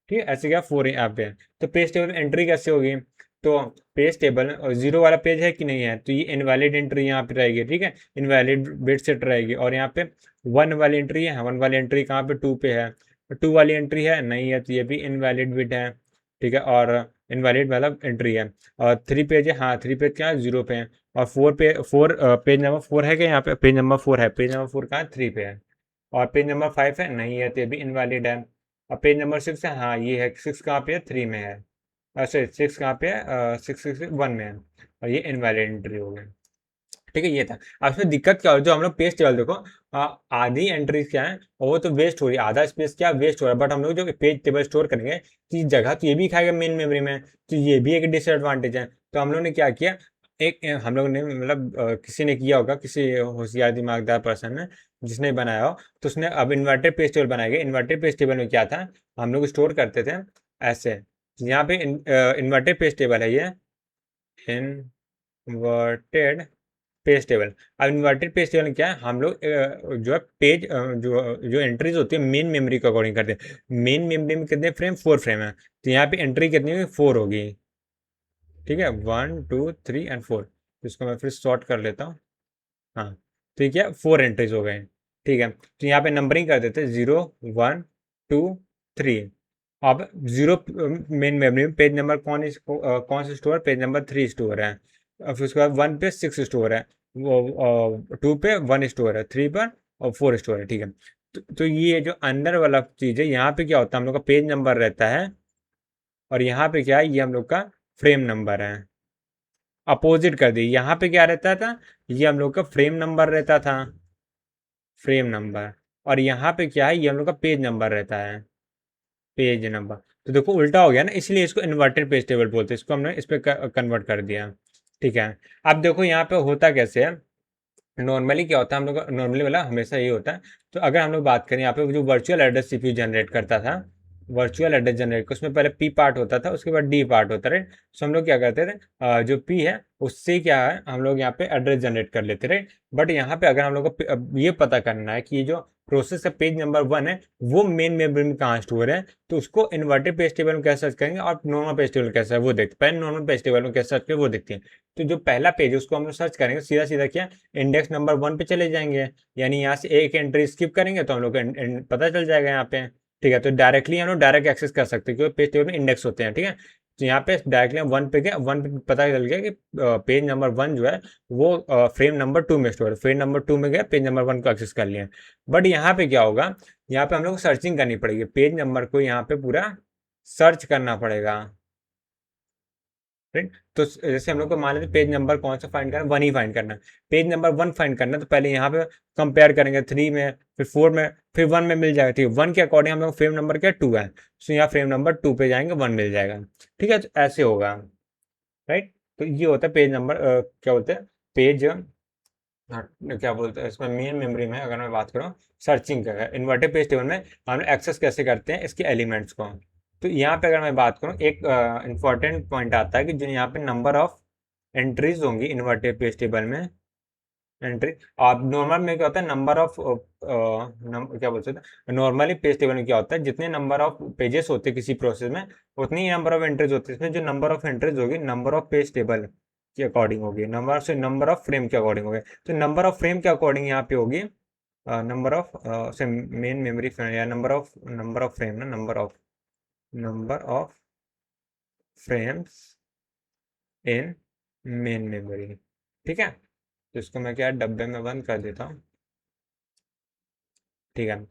ठीक है, ऐसे क्या 4 यहाँ पे है। तो पेज टेबल में एंट्री कैसे होगी? तो पेज टेबल 0 वाला पेज है कि नहीं है, तो ये इनवैलिड एंट्री यहाँ पे रहेगी। ठीक है, इनवैलिड बिट सेट रहेगी। और यहाँ पे 1 वाली एंट्री है, 1 वाली एंट्री कहाँ पे 2 पे है, 2 वाली एंट्री है नहीं है, तो ये भी इनवैलिड बिट है। ठीक है, और इनवैलिड मतलब एंट्री है। और 3 पेज है, हाँ 3 पेज क्या है 0 पे है। और 4 पेज नंबर 4 है क्या? यहाँ पे पेज नंबर 4 है, पेज नंबर 4 कहाँ है 3 पे है। और पेज नंबर 5 है नहीं है, तो ये भी इनवैलिड है। और पेज नंबर 6 है, हाँ ये है, 6 कहाँ पे है 3 में है। अच्छा 6 कहाँ पे है, 6 1 में है, और ये इनवैलिड एंट्री हो गई। ठीक है, ये था। अब इसमें दिक्कत क्या हो, जो हम लोग पेज टेबल देखो, आधी एंट्रीज क्या है, और वो तो वेस्ट हो रही है, आधा स्पेस क्या वेस्ट हो रहा है। बट हम लोग जो पेज टेबल स्टोर करेंगे, तो ये जगह तो ये भी खाएगा मेन मेमोरी में, तो ये भी एक डिसएडवांटेज है। तो हम लोग ने क्या किया, हम लोग ने मतलब किसी ने किया होगा, किसी होशियार दिमागदार पर्सन ने जिसने बनाया हो, तो उसने अब इन्वर्टेड पेज टेबल बनाया गया। इन्वर्टेड पेज टेबल में क्या था, हम लोग स्टोर करते थे ऐसे। यहाँ पे इन्वर्टेड पेज टेबल है ये, इन्वर्टेड पेज टेबल। अब इन्वर्टेड पेज टेबल में क्या है, हम लोग जो है पेज जो जो एंट्रीज होती है मेन मेमोरी के अकॉर्डिंग करते हैं। मेन मेमोरी में कितने फ्रेम 4 फ्रेम है, तो यहाँ पे एंट्री कितनी होगी 4 होगी। ठीक है, 1 2 3 एंड 4। तो इसको मैं फिर शॉर्ट कर लेता हूँ। हाँ, ठीक है, 4 एंट्रीज हो गए। ठीक है, तो यहाँ पे नंबरिंग कर देते 0 1 2 3। अब 0 मेन मेमोरी में पेज नंबर कौन सा स्टोर, पेज नंबर 3 स्टोर है। और फिर उसके बाद 1 पे 6 स्टोर है, वो 2 पे 1 स्टोर है, 3 पर और 4 स्टोर है। ठीक है, तो ये जो अंदर वाला चीज़ है, यहाँ पे क्या होता है, हम लोग का पेज नंबर रहता है, और यहाँ पे क्या है, ये हम लोग का फ्रेम नंबर है। अपोजिट कर दी, यहाँ पे क्या रहता था, ये हम लोग का फ्रेम नंबर रहता था, फ्रेम नंबर। और यहाँ पे क्या है, ये हम लोग का पेज नंबर रहता है, पेज नंबर। तो देखो उल्टा हो गया ना, इसलिए इसको इन्वर्टेड पेज टेबल बोलते हैं, इसको हमने इस पर कन्वर्ट कर दिया। ठीक है, अब देखो यहाँ पे होता कैसे है। नॉर्मली क्या होता है, हम लोग नॉर्मली वाला हमेशा ये होता है। तो अगर हम लोग बात करें यहाँ पे, जो वर्चुअल एड्रेस सीपीयू जनरेट करता था, वर्चुअल एड्रेस जनरेट, उसमें पहले पी पार्ट होता था, उसके बाद डी पार्ट होता है। सो हम लोग क्या करते थे, जो पी है उससे क्या है, हम लोग यहाँ पे एड्रेस जनरेट कर लेते रहे। बट यहाँ पे अगर हम लोग को अब ये पता करना है कि ये जो प्रोसेस का पेज नंबर 1 है, वो मेन मेमोरी में कहाँ स्टोर है, तो उसको इन्वर्टेड पेज टेबल में कैसे सर्च करेंगे, और नॉर्मल पेज टेबल कैसा है वो देखते, पहले नॉर्मल पेज टेबल में कैसे सर्च करें वो देखते हैं। तो जो पहला पेज है उसको हम लोग सर्च करेंगे, सीधा सीधा क्या, इंडेक्स नंबर 1 पे चले जाएंगे। यानी यहाँ से एक एंट्री स्किप करेंगे तो हम लोग को पता चल जाएगा यहाँ पे। ठीक है, तो डायरेक्टली हम लोग डायरेक्ट एक्सेस कर सकते हैं, क्योंकि पेज टेबल में इंडेक्स होते हैं। ठीक है, तो यहाँ पे डायरेक्टली हम 1 पे गए, 1 पे पता चल गया कि पेज नंबर 1 जो है वो फ्रेम नंबर 2 में स्टोर है। फ्रेम नंबर 2 में गया, पेज नंबर 1 को एक्सेस कर लिया। बट यहाँ पे क्या होगा, यहाँ पे हम लोग को सर्चिंग करनी पड़ेगी, पेज नंबर को यहाँ पे पूरा सर्च करना पड़ेगा। राइट, तो जैसे हम लोग को मान लेते पेज नंबर कौन सा फाइंड करना, 1 ही फाइंड करना है। पेज नंबर 1 फाइंड करना है, तो पहले यहाँ पे कंपेयर करेंगे 3 में, फिर 4 में, फिर 1 में मिल जाएगा। ठीक है, 1 के अकॉर्डिंग हम लोग फ्रेम नंबर क्या 2 है, तो यहाँ फ्रेम नंबर 2 पे जाएंगे, 1 मिल जाएगा। ठीक है, तो ऐसे होगा। राइट, तो ये होता है पेज नंबर, क्या बोलते हैं पेज, हाँ, क्या बोलते हैं इसमें मेन मेमोरी में अगर मैं बात करूँ, सर्चिंग का इन्वर्टेड पेज टेबल में हम लोग एक्सेस कैसे करते हैं इसके एलिमेंट्स को। तो यहाँ पे अगर मैं बात करूँ, एक इम्पॉर्टेंट पॉइंट आता है कि जो यहाँ पे नंबर ऑफ एंट्रीज होंगी इन्वर्टेड पेज टेबल में, एंट्री। और नॉर्मल में क्या होता है, नंबर ऑफ क्या बोलते हैं, नॉर्मली पेज टेबल में क्या होता है, जितने नंबर ऑफ पेजेस होते हैं किसी प्रोसेस में, उतनी ही नंबर ऑफ एंट्रीज होती है। इसमें जो नंबर ऑफ एंट्रीज होगी नंबर ऑफ पेज टेबल के अकॉर्डिंग होगी, नंबर ऑफ फ्रेम के अकॉर्डिंग होगी। तो नंबर ऑफ फ्रेम के अकॉर्डिंग यहाँ पे होगी नंबर ऑफ से मेन मेमोरी फ्रेम, या नंबर ऑफ फ्रेम ना, number of frames in main memory. ठीक है, तो इसको मैं क्या डब्बे में बंद कर देता हूँ। ठीक है,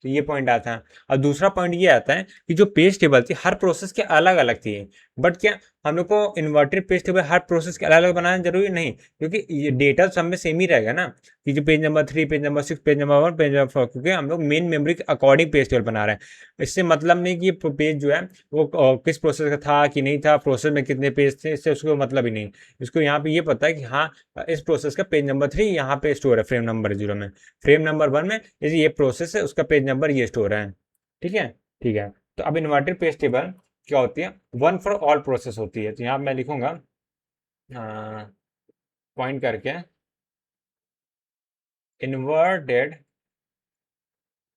तो ये पॉइंट आता है। और दूसरा पॉइंट ये आता है कि जो पेज टेबल थी हर प्रोसेस के अलग अलग थी। बट क्या हम लोग को इन्वर्टेड पेज टेबल हर प्रोसेस के अलग अलग बनाना जरूरी नहीं, क्योंकि ये डेटा सब में सेम ही रहेगा ना। कि जो page number 3, page number 6, page number 1, page number 4, क्योंकि हम लोग मेन मेमोरी के अकॉर्डिंग पेज टेबल बना रहे हैं। इससे मतलब नहीं कि पेज जो है वो किस प्रोसेस का था कि नहीं था, प्रोसेस में कितने पेज थे, इससे उसको मतलब ही नहीं। इसको यहाँ पे ये पता है कि हाँ, इस प्रोसेस का पेज नंबर 3 यहाँ पे स्टोर है फ्रेम नंबर 0 में, फ्रेम नंबर 1 में ये प्रोसेस है, उसका पेज नंबर ये स्टोर है। ठीक है, ठीक है। तो अब इन्वर्टेड पेज टेबल क्या होती है, वन फॉर ऑल प्रोसेस होती है। तो यहाँ मैं लिखूंगा पॉइंट करके, इन्वर्टेड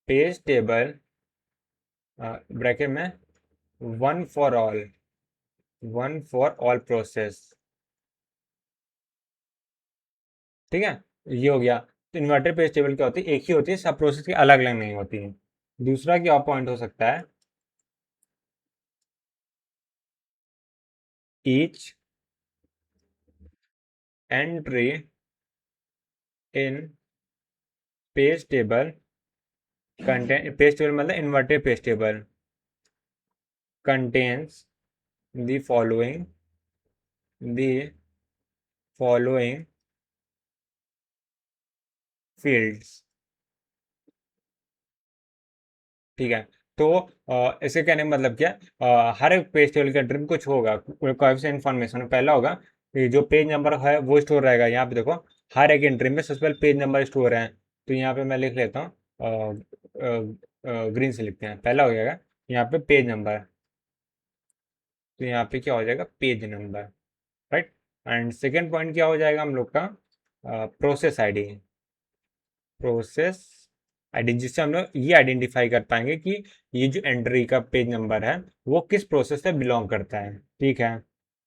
पेज टेबल ब्रैकेट में one for all, one for all process. ठीक है, ये हो गया। तो इन्वर्टेड पेज टेबल क्या होती है, एक ही होती है, सब प्रोसेस की अलग अलग नहीं होती है। दूसरा क्या पॉइंट हो सकता है, each entry in page table contain, page table मतलब inverted page table contains the the following fields। ठीक है, तो इसके कहने का मतलब क्या, हर एक पेज टेबल के अंदर में कुछ होगा, कोई सा इन्फॉर्मेशन पहला होगा कि जो पेज नंबर है वो स्टोर रहेगा। यहाँ पे देखो, हर एक एंट्री में सबसे पहले पेज नंबर स्टोर है। तो यहाँ पे मैं लिख लेता हूँ, ग्रीन से लिखते हैं, पहला हो जाएगा यहाँ पे पेज नंबर। तो यहाँ पे क्या हो जाएगा, page number, right. And second point क्या हो जाएगा हम लोग का, प्रोसेस आईडी, प्रोसेस आईडी, जिससे हम लोग ये आइडेंटिफाई कर पाएंगे कि ये जो एंट्री का पेज नंबर है वो किस प्रोसेस से बिलोंग करता है। ठीक है,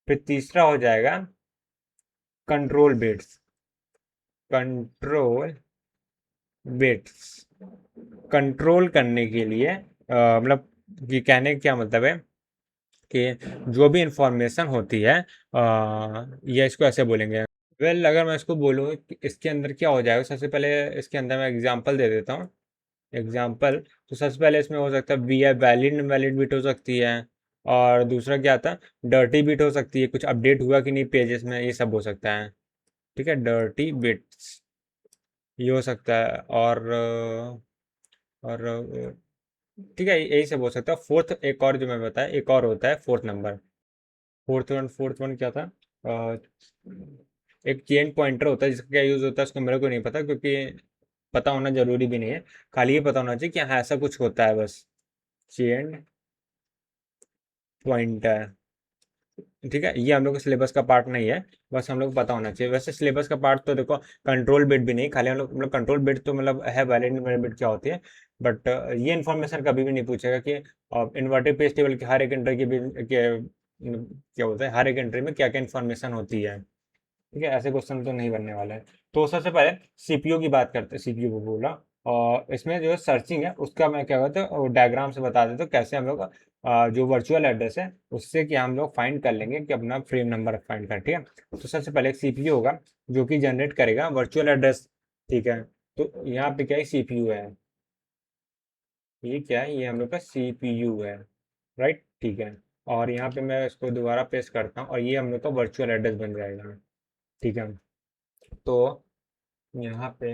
फिर तीसरा हो जाएगा control bits, control bits control करने के लिए, मतलब ये कहने का क्या मतलब है कि जो भी इंफॉर्मेशन होती है, ये इसको ऐसे बोलेंगे। वेल अगर मैं इसको बोलूँ कि इसके अंदर क्या हो जाएगा, सबसे पहले इसके अंदर मैं एग्जांपल दे देता हूँ। एग्जांपल, तो सबसे पहले इसमें हो सकता है वी है, वैलिड इनवैलिड बिट हो सकती है। और दूसरा क्या आता है, डर्टी बिट हो सकती है, कुछ अपडेट हुआ कि नहीं पेजेस में, ये सब हो सकता है। ठीक है, डर्टी बिट्स ये हो सकता है। और ठीक है, यही सब हो सकता है। फोर्थ एक और जो मैं बताया, एक और होता है फोर्थ नंबर। फोर्थ वन क्या था, अ, एक चेन पॉइंटर होता है जिसका क्या यूज़ होता है उसका मेरे को नहीं पता, क्योंकि पता होना जरूरी भी नहीं है, खाली ये पता होना चाहिए कि हाँ ऐसा कुछ होता है बस, चेन पॉइंटर। ठीक है, ये हम लोग के सिलेबस का पार्ट नहीं है, बस हम लोग को पता होना चाहिए। वैसे सिलेबस का पार्ट तो देखो, कंट्रोल बिट भी नहीं, खाली हम लोग मतलब कंट्रोल बिट तो मतलब है, वैलिड इनवैलिड बिट क्या होती है, बट ये इन्फॉर्मेशन कभी भी नहीं पूछेगा कि इन्वर्टेड पेज टेबल की हर एक एंट्री क्या बोलते हैं, हर एक एंट्री में क्या क्या इन्फॉर्मेशन होती है। ठीक है, ऐसे क्वेश्चन तो नहीं बनने वाले हैं। तो सबसे पहले सीपीयू की बात करते हैं, सीपीयू को बोला, और इसमें जो सर्चिंग है उसका मैं क्या कहता हूँ डायग्राम से बता देता हूँ कैसे हम लोग जो वर्चुअल एड्रेस है उससे कि हम लोग फाइंड कर लेंगे कि अपना फ्रेम नंबर फाइंड कर। ठीक है, तो सबसे पहले एक सीपीयू होगा जो कि जनरेट करेगा वर्चुअल एड्रेस। ठीक है, तो यहाँ पे क्या है, सीपीयू है, ये क्या है, ये हम लोग का सीपीयू है, राइट। ठीक है, और यहाँ पे मैं इसको दोबारा पेस्ट करता हूँ और ये हम लोग का वर्चुअल एड्रेस बन जाएगा। ठीक है, तो यहाँ पे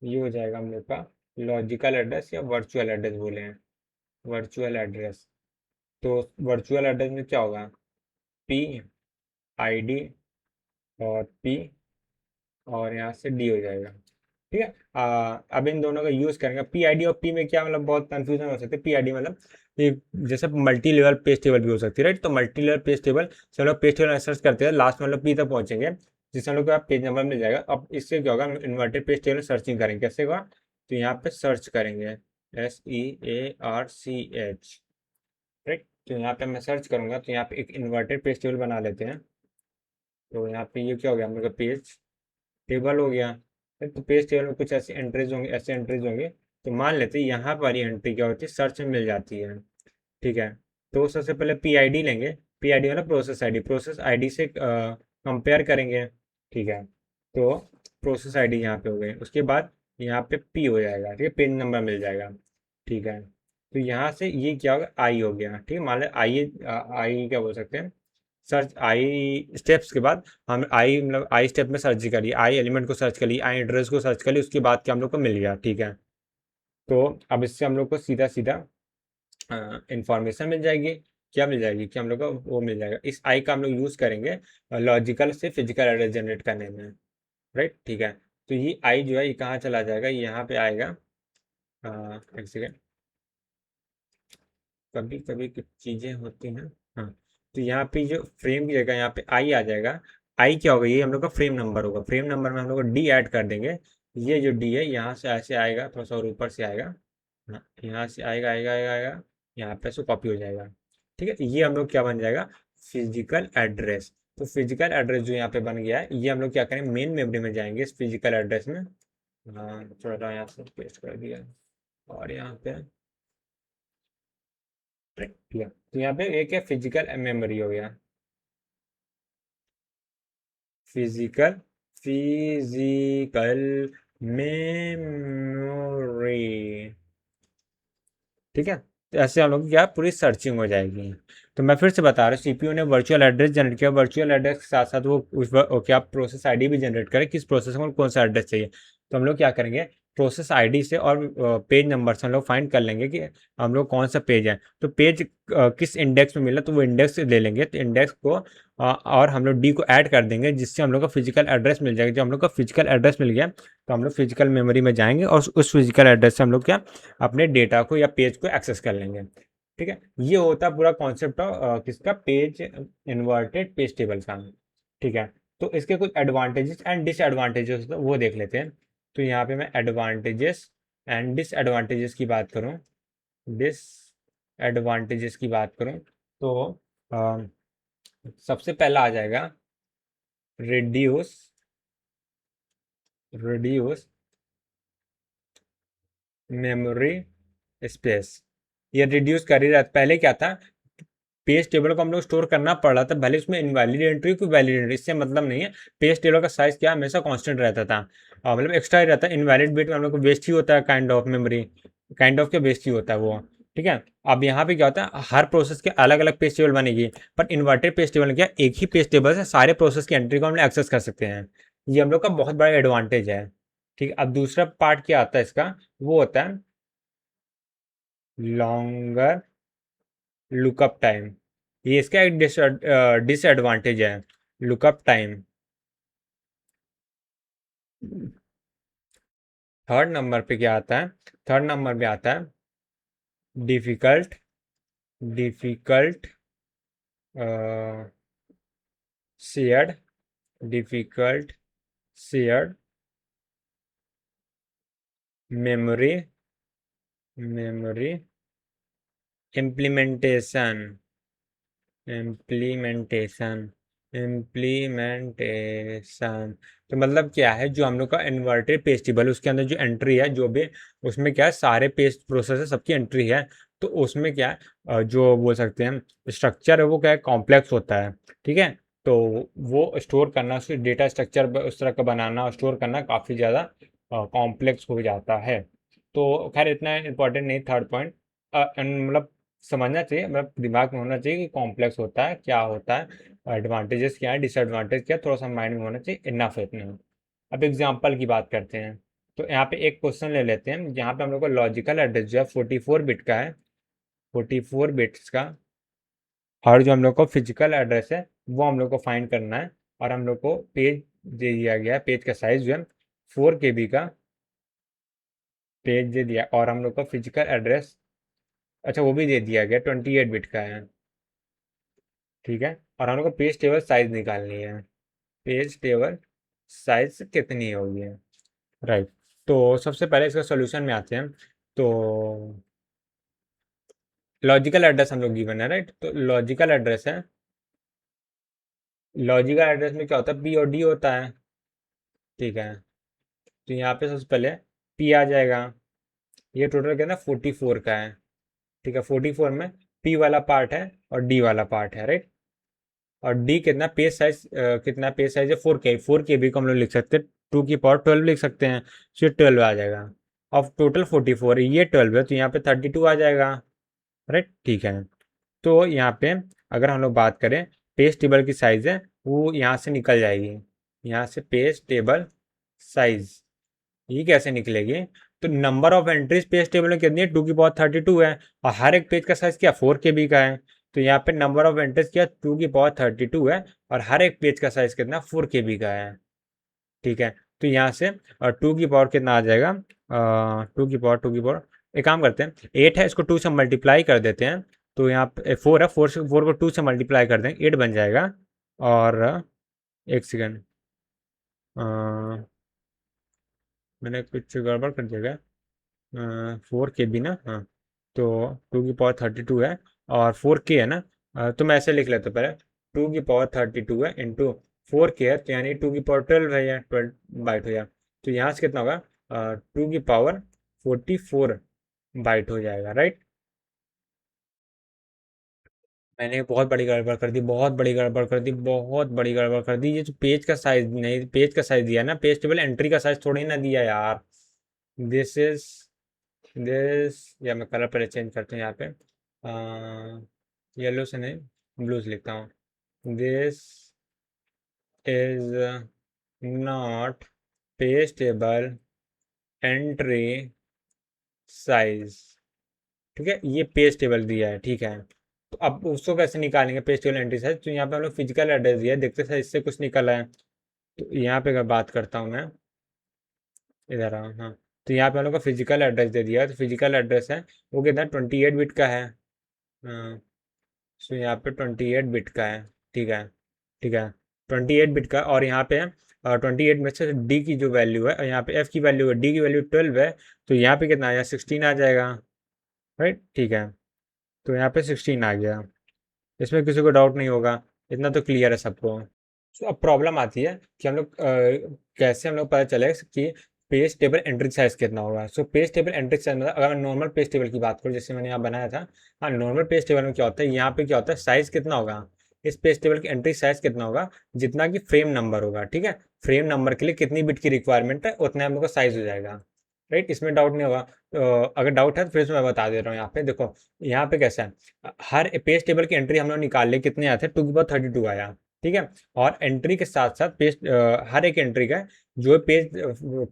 ये हो जाएगा हम लोग का लॉजिकल एड्रेस या वर्चुअल एड्रेस बोले हैं, वर्चुअल एड्रेस। तो वर्चुअल एड्रेस में क्या होगा, पी आई डी और पी और यहाँ से डी हो जाएगा। ठीक है, अब इन दोनों का यूज करेंगे। पी आई डी और पी में क्या मतलब, बहुत कंफ्यूजन हो सकती है। पी आई डी मतलब ये जैसे मल्टी लेवल पेज टेबल भी हो सकती है, राइट। तो मल्टी लेवल पेज टेबल से हम लोग पेज टेबल सर्च करते हैं, लास्ट में हम लोग पी तक पहुंचेंगे जिससे हम लोग को पेज नंबर मिल जाएगा। अब इससे क्या होगा, इन्वर्टेड पेज टेबल सर्चिंग करेंगे, कैसे होगा, तो यहाँ पे सर्च करेंगे, SEARCH, राइट। तो यहाँ पे मैं सर्च करूंगा, तो यहाँ पे एक इन्वर्टेड पेज टेबल बना लेते हैं। तो यहाँ पे ये क्या हो गया, हम लोग का पेज टेबल हो गया। तो पेज टेबल में कुछ ऐसे एंट्रीज होंगे, ऐसे एंट्रीज होंगे। तो मान लेते हैं यहाँ पर ये एंट्री क्या होती है, सर्च में मिल जाती है। ठीक है, तो सबसे पहले पी आई डी लेंगे, पी आई डी मतलब प्रोसेस आईडी से कंपेयर करेंगे। ठीक है, तो प्रोसेस आईडी यहाँ पे हो गई, उसके बाद यहाँ पे पी हो जाएगा, ठीक है, पिन नंबर मिल जाएगा। ठीक है, तो यहाँ से ये क्या होगा, आई हो गया। ठीक है, मान लो आई, आई क्या बोल सकते हैं, सर्च आई स्टेप्स के बाद हम आई मतलब आई स्टेप में सर्च करिए, आई एलिमेंट को सर्च करिए, आई एड्रेस को सर्च करिए, उसके बाद क्या हम लोग को मिल गया। ठीक है, तो अब इससे हम लोग को सीधा सीधा इंफॉर्मेशन मिल जाएगी। क्या मिल जाएगी कि हम लोग को वो मिल जाएगा। इस आई का हम लोग यूज़ करेंगे लॉजिकल से फिजिकल एड्रेस जनरेट करने में। राइट, ठीक है। तो ये आई जो है ये कहाँ चला जाएगा, यहाँ पे आएगा। एक सेकेंड, कभी कभी कुछ चीज़ें होती हैं। हाँ, तो यहाँ पे जो फ्रेम की जगह यहाँ पे आई आ जाएगा। आई क्या होगा, ये हम लोग का फ्रेम नंबर होगा। फ्रेम नंबर में हम लोग को डी ऐड कर देंगे। ये जो डी है यहाँ से ऐसे आएगा, थोड़ा सा और ऊपर से आएगा। हाँ, यहाँ से आएगा आएगा आएगा आएगा, यहाँ पे से कॉपी हो जाएगा। ठीक है, ये हम लोग क्या बन जाएगा, फिजिकल एड्रेस। तो फिजिकल एड्रेस जो यहाँ पे बन गया है, ये हम लोग क्या करें, मेन मेमोरी में जाएंगे इस फिजिकल एड्रेस में। हाँ, थोड़ा सा यहाँ से पेस्ट कर दिया और यहाँ पे किया। तो यहाँ पे एक है फिजिकल मेमोरी हो गया, फिजिकल फिजिकल मेमोरी। ठीक है, तो ऐसे हम लोग की क्या पूरी सर्चिंग हो जाएगी। तो मैं फिर से बता रहा हूँ, सीपीयू ने वर्चुअल एड्रेस जनरेट किया, वर्चुअल एड्रेस के साथ साथ वो क्या प्रोसेस आईडी भी जनरेट करे, किस प्रोसेस को कौन सा एड्रेस चाहिए। तो हम लोग क्या करेंगे, प्रोसेस आईडी से और पेज नंबर से हम लोग फाइंड कर लेंगे कि हम लोग कौन सा पेज है। तो पेज किस इंडेक्स में मिला, तो वो इंडेक्स ले लेंगे। तो इंडेक्स को और हम लोग डी को ऐड कर देंगे, जिससे हम लोग का फिजिकल एड्रेस मिल जाएगा। जब हम लोग का फिजिकल एड्रेस मिल गया, तो हम लोग फिजिकल मेमोरी में जाएंगे और उस फिजिकल एड्रेस से हम लोग क्या अपने डेटा को या पेज को एक्सेस कर लेंगे। ठीक है, ये होता है पूरा कॉन्सेप्ट ऑफ किसका, पेज इन्वर्टेड पेज टेबल का। ठीक है, तो इसके कुछ एडवांटेजेस एंड डिसएडवांटेजेस वो देख लेते हैं। तो यहाँ पे मैं एडवांटेजेस एंड डिसएडवांटेजेस की बात करूँ, डिसएडवांटेजेस की बात करूँ तो अ, सबसे पहला आ जाएगा रिड्यूस रिड्यूस मेमोरी स्पेस। ये रिड्यूस कर ही रहा था। पहले क्या था, पेज टेबल को हम लोग स्टोर करना पड़ रहा था, भले उसमें इनवैलिड एंट्री कोई वैलिड एंट्री, इससे मतलब नहीं है। पेज टेबल का साइज क्या हमेशा कांस्टेंट रहता था, मतलब एक्स्ट्रा ही रहता है। इनवैलिड बिट में हम लोग को वेस्ट ही होता है, kind of memory, kind of के वेस्ट ही होता है वो। ठीक है, अब यहाँ पे क्या होता है, हर प्रोसेस के अलग अलग पेज टेबल बनेगी, पर इन्वर्टेड पेज टेबल क्या, एक ही पेज टेबल से सारे प्रोसेस की एंट्री को हम लोग एक्सेस कर सकते हैं। ये हम लोग का बहुत बड़ा एडवांटेज है। ठीक है, अब दूसरा पार्ट क्या आता है इसका, वो होता है लॉन्गर लुकअप टाइम। ये इसका एक डिसएडवांटेज है, लुकअप टाइम। थर्ड नंबर पे क्या आता है, थर्ड नंबर पे आता है difficult difficult shared difficult shared memory memory implementation implementation implementation. तो मतलब क्या है, जो हम लोग का इन्वर्टेड पेज टेबल है उसके अंदर जो एंट्री है, जो भी उसमें क्या है, सारे पेज प्रोसेस है, सबकी एंट्री है। तो उसमें क्या है, जो बोल सकते हैं स्ट्रक्चर है, वो क्या है, कॉम्प्लेक्स होता है। ठीक है, तो वो स्टोर करना, उसकी डेटा स्ट्रक्चर उस तरह का बनाना और स्टोर करना काफ़ी ज़्यादा कॉम्प्लेक्स हो जाता है। तो खैर इतना इम्पोर्टेंट नहीं थर्ड पॉइंट, मतलब समझना चाहिए, मतलब दिमाग में होना चाहिए कि कॉम्प्लेक्स होता है क्या होता है, एडवांटेजेस क्या है, डिसएडवांटेज क्या है, थोड़ा सा माइंड में होना चाहिए, इनफ है इतना। अब एग्जांपल की बात करते हैं। तो यहाँ पे एक क्वेश्चन ले लेते हैं, जहाँ पे हम लोग को लॉजिकल एड्रेस जो है 44 बिट का है, 44 बिट्स का। और जो हम लोग को फिजिकल एड्रेस है वो हम लोग को फाइंड करना है। और हम लोग को पेज दे दिया गया है, पेज का साइज जो है 4 KB का पेज दे दिया, और हम लोग को फिजिकल एड्रेस, अच्छा वो भी दे दिया गया 28 बिट का है। ठीक है, और हम लोग को पेज टेबल साइज निकालनी है, पेज टेबल साइज कितनी होगी। राइट, तो सबसे पहले इसका सॉल्यूशन में आते हैं। तो लॉजिकल एड्रेस हम लोग गिवन है, राइट। तो लॉजिकल एड्रेस है, लॉजिकल एड्रेस में क्या होता है, पी और डी होता है। ठीक है, तो यहाँ पे सबसे पहले पी आ जाएगा। ये टोटल कितना 44 का है। ठीक है, 44 में पी वाला पार्ट है और डी वाला पार्ट है, राइट। और डी कितना पेज साइज, कितना पेज साइज है 4 KB, 4 KB को हम लोग लिख सकते हैं 2 की पावर 12 लिख सकते हैं, तो ये 12 आ जाएगा। अब टोटल 44 है, ये 12 है, तो यहाँ पे 32 आ जाएगा, राइट। ठीक है, तो यहाँ पे अगर हम लोग बात करें पेज टेबल की साइज़ है वो यहाँ से निकल जाएगी, यहाँ से पेज टेबल साइज़ ये कैसे निकलेगी? तो number of entries page table में कितनी है, 2 की पावर 32 है, और हर एक पेज का साइज क्या 4 KB का है। तो यहाँ पे नंबर ऑफ एंट्रीज क्या 2 की पावर 32 है, और हर एक पेज का साइज कितना 4 KB का है। ठीक है, तो यहाँ से 2 की पावर कितना आ जाएगा, 2 की पावर एक काम करते हैं, 8 है, इसको 2 से मल्टीप्लाई कर देते हैं। तो यहाँ पे 4 है, 4 को 2 से मल्टीप्लाई कर देंगे, 8 बन जाएगा। और एक सेकेंड, मैंने कुछ गड़बड़ कर दिया क्या? 4 KB ना, हाँ। तो 2 की पावर 32 है और 4K है ना। तो मैं ऐसे लिख लेता हूँ पहले, 2 की पावर 32 है इंटू 4K है, तो यानी 2 की पावर 12 है, या 12 बाइट हो जाएगा। तो यहाँ से कितना होगा, 2 की पावर 44 बाइट हो जाएगा, राइट। मैंने बहुत बड़ी गड़बड़ कर दी, बहुत बड़ी गड़बड़ कर दी, बहुत बड़ी गड़बड़ कर दी। ये जो पेज का साइज नहीं, पेज का साइज दिया ना, पेज टेबल एंट्री का साइज थोड़ी ना दिया यार। दिस इज दिस, या मैं कलर पहले चेंज करता हूँ यहाँ पे, येलो से नहीं ब्लू से लिखता हूँ। This is not page table entry size. ठीक है, ये पेज टेबल दिया है, ठीक है। तो अब उसको कैसे निकालेंगे पेज टेबल एंट्री साइज? तो यहाँ पे हम लोग फिजिकल एड्रेस दिया है, देखते हैं इससे कुछ निकला है। तो यहाँ पे अगर बात करता हूँ मैं, इधर आओ, हाँ। तो यहाँ पे हम लोग का फिजिकल एड्रेस दे दिया है, तो फिजिकल एड्रेस है वो कितना 28 बिट का है। हाँ, सो यहाँ पे 28 बिट का है, ठीक है। ठीक है, 28 बिट का, और यहाँ पे 28 में से डी की जो वैल्यू है, और यहाँ पे एफ की वैल्यू है, डी की वैल्यू 12 है, तो यहाँ पे कितना आया 16 आ जाएगा, राइट। ठीक है, तो यहाँ पे 16 आ गया, इसमें किसी को डाउट नहीं होगा, इतना तो क्लियर है सबको। तो अब प्रॉब्लम आती है कि हम लोग कैसे हम लोग पता चले कि पेज टेबल एंट्री साइज कितना होगा। So page table entry size मतलब अगर मैं नॉर्मल पेज टेबल की बात करूँ, जैसे मैंने यहाँ बनाया था, हाँ, नॉर्मल पेज टेबल में क्या होता है, यहाँ पे क्या होता है, साइज कितना होगा, इस पेज टेबल की एंट्री साइज कितना होगा, जितना कि फ्रेम नंबर होगा। ठीक है, फ्रेम नंबर के लिए कितनी बिट की रिक्वायरमेंट है, उतना हम लोग का साइज हो जाएगा, राइट। इसमें डाउट नहीं होगा। तो अगर डाउट है तो फिर से मैं बता दे रहा हूँ। यहाँ पे देखो, यहाँ पे कैसा है, हर पेज टेबल की एंट्री हम लोग निकाल ले, कितने आते हैं, 2 की पावर 32 आया, ठीक है। और एंट्री के साथ साथ पेज, हर एक एंट्री का जो पेज,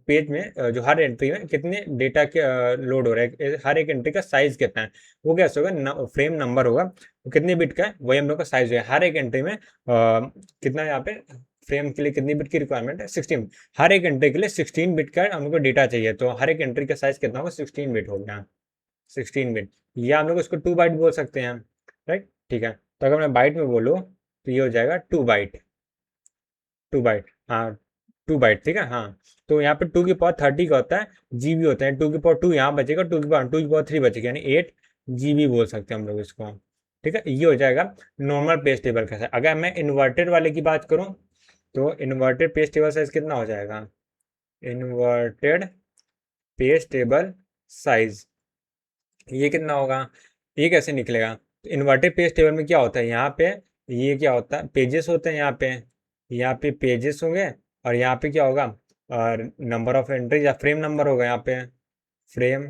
पेज में जो हर एंट्री में कितने डेटा के लोड हो रहा है, हर एक एंट्री का साइज कितना है, वो कैसे होगा, फ्रेम नंबर होगा, वो कितने बिट का है वही हम लोग का साइज है। हर एक एंट्री में कितना, यहाँ पे फ्रेम के लिए कितनी बिट की रिक्वायरमेंट है, 16। हर एक एंट्री के लिए 16 बिट का हम लोग को डेटा चाहिए, तो हर एक एंट्री का साइज कितना होगा, 16 बिट हो गया, 16 बिट, या हम लोग इसको 2 बाइट बोल सकते हैं, राइट। ठीक है, तो अगर मैं बाइट में बोलूँ तो ये हो जाएगा 2 बाइट, 2 बाइट, हाँ, 2 बाइट, ठीक है, हाँ। तो यहाँ पे 2 की पावर 30 का होता है, जीबी होता है, 2 की पावर 2 यहाँ बचेगा, 2 की पावर 3 बचेगा, यानी 8 GB बोल सकते हैं हम लोग इसको। ठीक है, ये हो जाएगा नॉर्मल पेज टेबल का साइज। अगर मैं इन्वर्टेड वाले की बात करूँ, तो इन्वर्टेड पेज टेबल साइज कितना हो जाएगा, इन्वर्टेड पेज टेबल साइज ये कितना होगा, ये कैसे निकलेगा? तो इन्वर्टेड पेज टेबल में क्या होता है, यहाँ पे ये क्या होता है, पेजेस होते हैं, यहाँ पे पेजेस होंगे, और यहाँ पे क्या होगा, और नंबर ऑफ एंट्रीज या फ्रेम नंबर होगा, यहाँ पे फ्रेम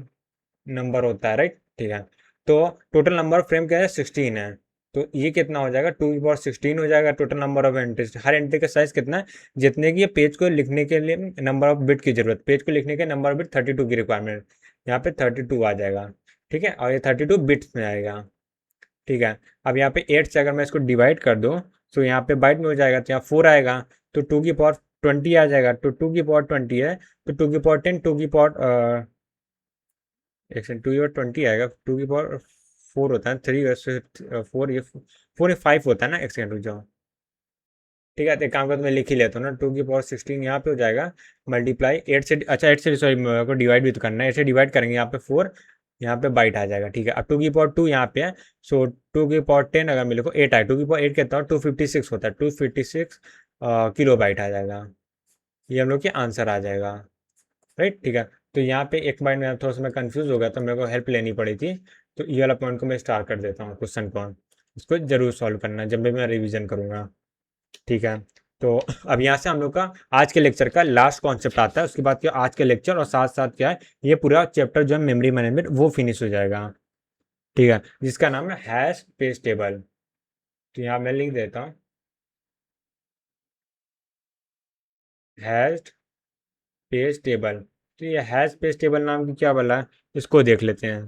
नंबर होता है, राइट। ठीक है, तो टोटल नंबर ऑफ फ्रेम क्या है, 16 है, तो ये कितना हो जाएगा, 2 की पावर 16 हो जाएगा total number of entries. Her entry का साइज कितना है, जितने की ये पेज को लिखने के लिए नंबर ऑफ बिट की जरूरत, पेज को लिखने के नंबर ऑफ बिट 32 की रिक्वायरमेंट, यहाँ पे 32 आ जाएगा, ठीक है, और ये 32 बिट्स में आएगा। ठीक है, अब यहाँ पे 8 से अगर मैं इसको डिवाइड कर दूँ, तो यहाँ पे बाइट में हो जाएगा, तो यहाँ 4 आएगा, तो 2 की पावर 20 आ जाएगा, तो 2 की पावर 20 है, तो 2 की पावर 10, 2 की पावर एक सेकंड, 2 की पावर 20 आएगा, 2 की पावर 4 होता है, 3 वैसे 4, ये 4 या 5 होता है ना, एक सेकंड रुक जाओ। ठीक है, तो एक काम करते मैं लिख ही लेता हूँ ना, 2 की पावर 16 यहाँ पे हो जाएगा, मल्टीप्लाई 8 से, अच्छा 8 से, सॉरी, मेरे को डिवाइड भी तो करना है, 8 से डिवाइड करेंगे, यहाँ पे 4, यहाँ पे बाइट आ जाएगा। ठीक है, अब 2 की पावर 2 यहाँ पे है, सो 2 की पावर 10 अगर मेरे को 8 आए, 2 की पावर 8 कहता हूँ 256 होता है, 256 किलो बाइट आ जाएगा, ये हम लोग के आंसर आ जाएगा, राइट। ठीक है, तो यहाँ पे एक बाइट में थोड़ा सा मैं कंफ्यूज हो गया, तो मेरे को हेल्प लेनी पड़ी थी, तो ये वाला पॉइंट को मैं स्टार कर देता हूँ, क्वेश्चन को इसको जरूर सॉल्व करना जब भी मैं रिवीजन करूँगा। ठीक है, तो अब यहाँ से हम लोग का आज के लेक्चर का लास्ट कॉन्सेप्ट आता है, उसके बाद क्या आज के लेक्चर और साथ साथ क्या है, ये पूरा चैप्टर जो है मेमोरी मैनेजमेंट वो फिनिश हो जाएगा। ठीक है, जिसका नाम है हैश पेज टेबल। तो यहाँ मैं लिख देता हूँ हैश पेज टेबल। तो ये हैश पेज टेबल नाम की क्या बोला है, इसको देख लेते हैं।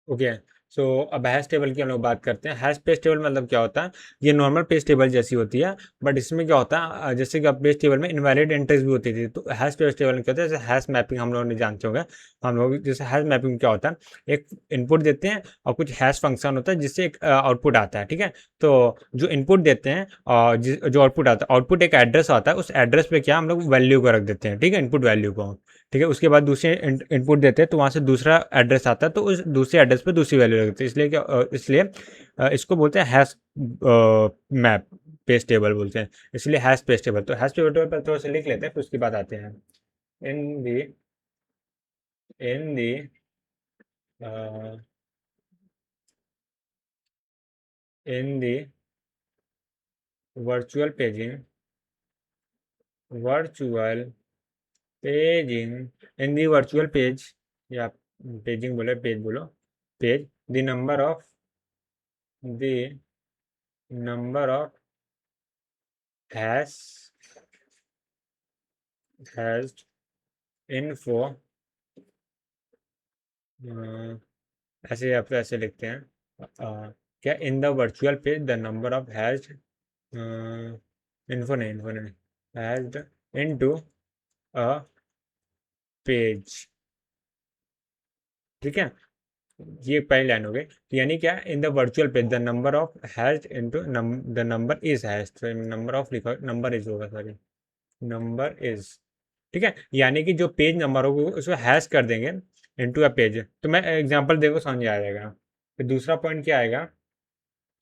ओके। सो अब हैश टेबल की हम लोग बात करते हैं। हैश पेज टेबल मतलब क्या होता है, ये नॉर्मल पेज टेबल जैसी होती है, बट इसमें क्या होता है, जैसे कि अब पेज टेबल में इनवैलिड एंट्रीज भी होती थी, तो हैश पेज टेबल में क्या होता है, जैसे हैश मैपिंग हम लोग नहीं जानते होंगे। हम लोग जैसे हैश मैपिंग क्या होता है, एक इनपुट देते हैं और कुछ हैश फंक्शन होता है जिससे एक आउटपुट आता है, ठीक है। तो जो इनपुट देते हैं और जो आउटपुट आता है, आउटपुट एक एड्रेस आता है, उस एड्रेस पे क्या हम लोग वैल्यू को रख देते हैं, ठीक है, इनपुट वैल्यू को। ठीक है, उसके बाद दूसरे इनपुट देते हैं तो वहाँ से दूसरा एड्रेस आता है, तो उस दूसरे एड्रेस पे दूसरी वैल्यू लगती है, इसलिए क्या इसलिए इसको बोलते हैं हैश मैप पेज टेबल बोलते हैं, इसलिए हैश पेज टेबल। तो हैश पेज टेबल पर थोड़ा सा लिख लेते हैं, फिर उसके बाद आते हैं। In the in the in the virtual paging virtual paging in the virtual page, या पेजिंग बोले, पेज बोलो, page, the number of hash hashed info, ऐसे आप ऐसे लिखते हैं, क्या in the virtual page the number of hashed info नहीं हैश्ड इनटू अ पेज, ठीक है। ये पहली लाइन हो गई, तो यानी क्या, in the virtual page the number of hatched into the number is hatched, तो नंबर ऑफ लिखा, नंबर इज होगा, सॉरी, नंबर इज, ठीक है। यानी कि जो पेज नंबर होगा उसको हैश कर देंगे इनटू अ पेज। तो मैं एग्जांपल देखो समझ आ जाएगा। फिर दूसरा पॉइंट क्या आएगा,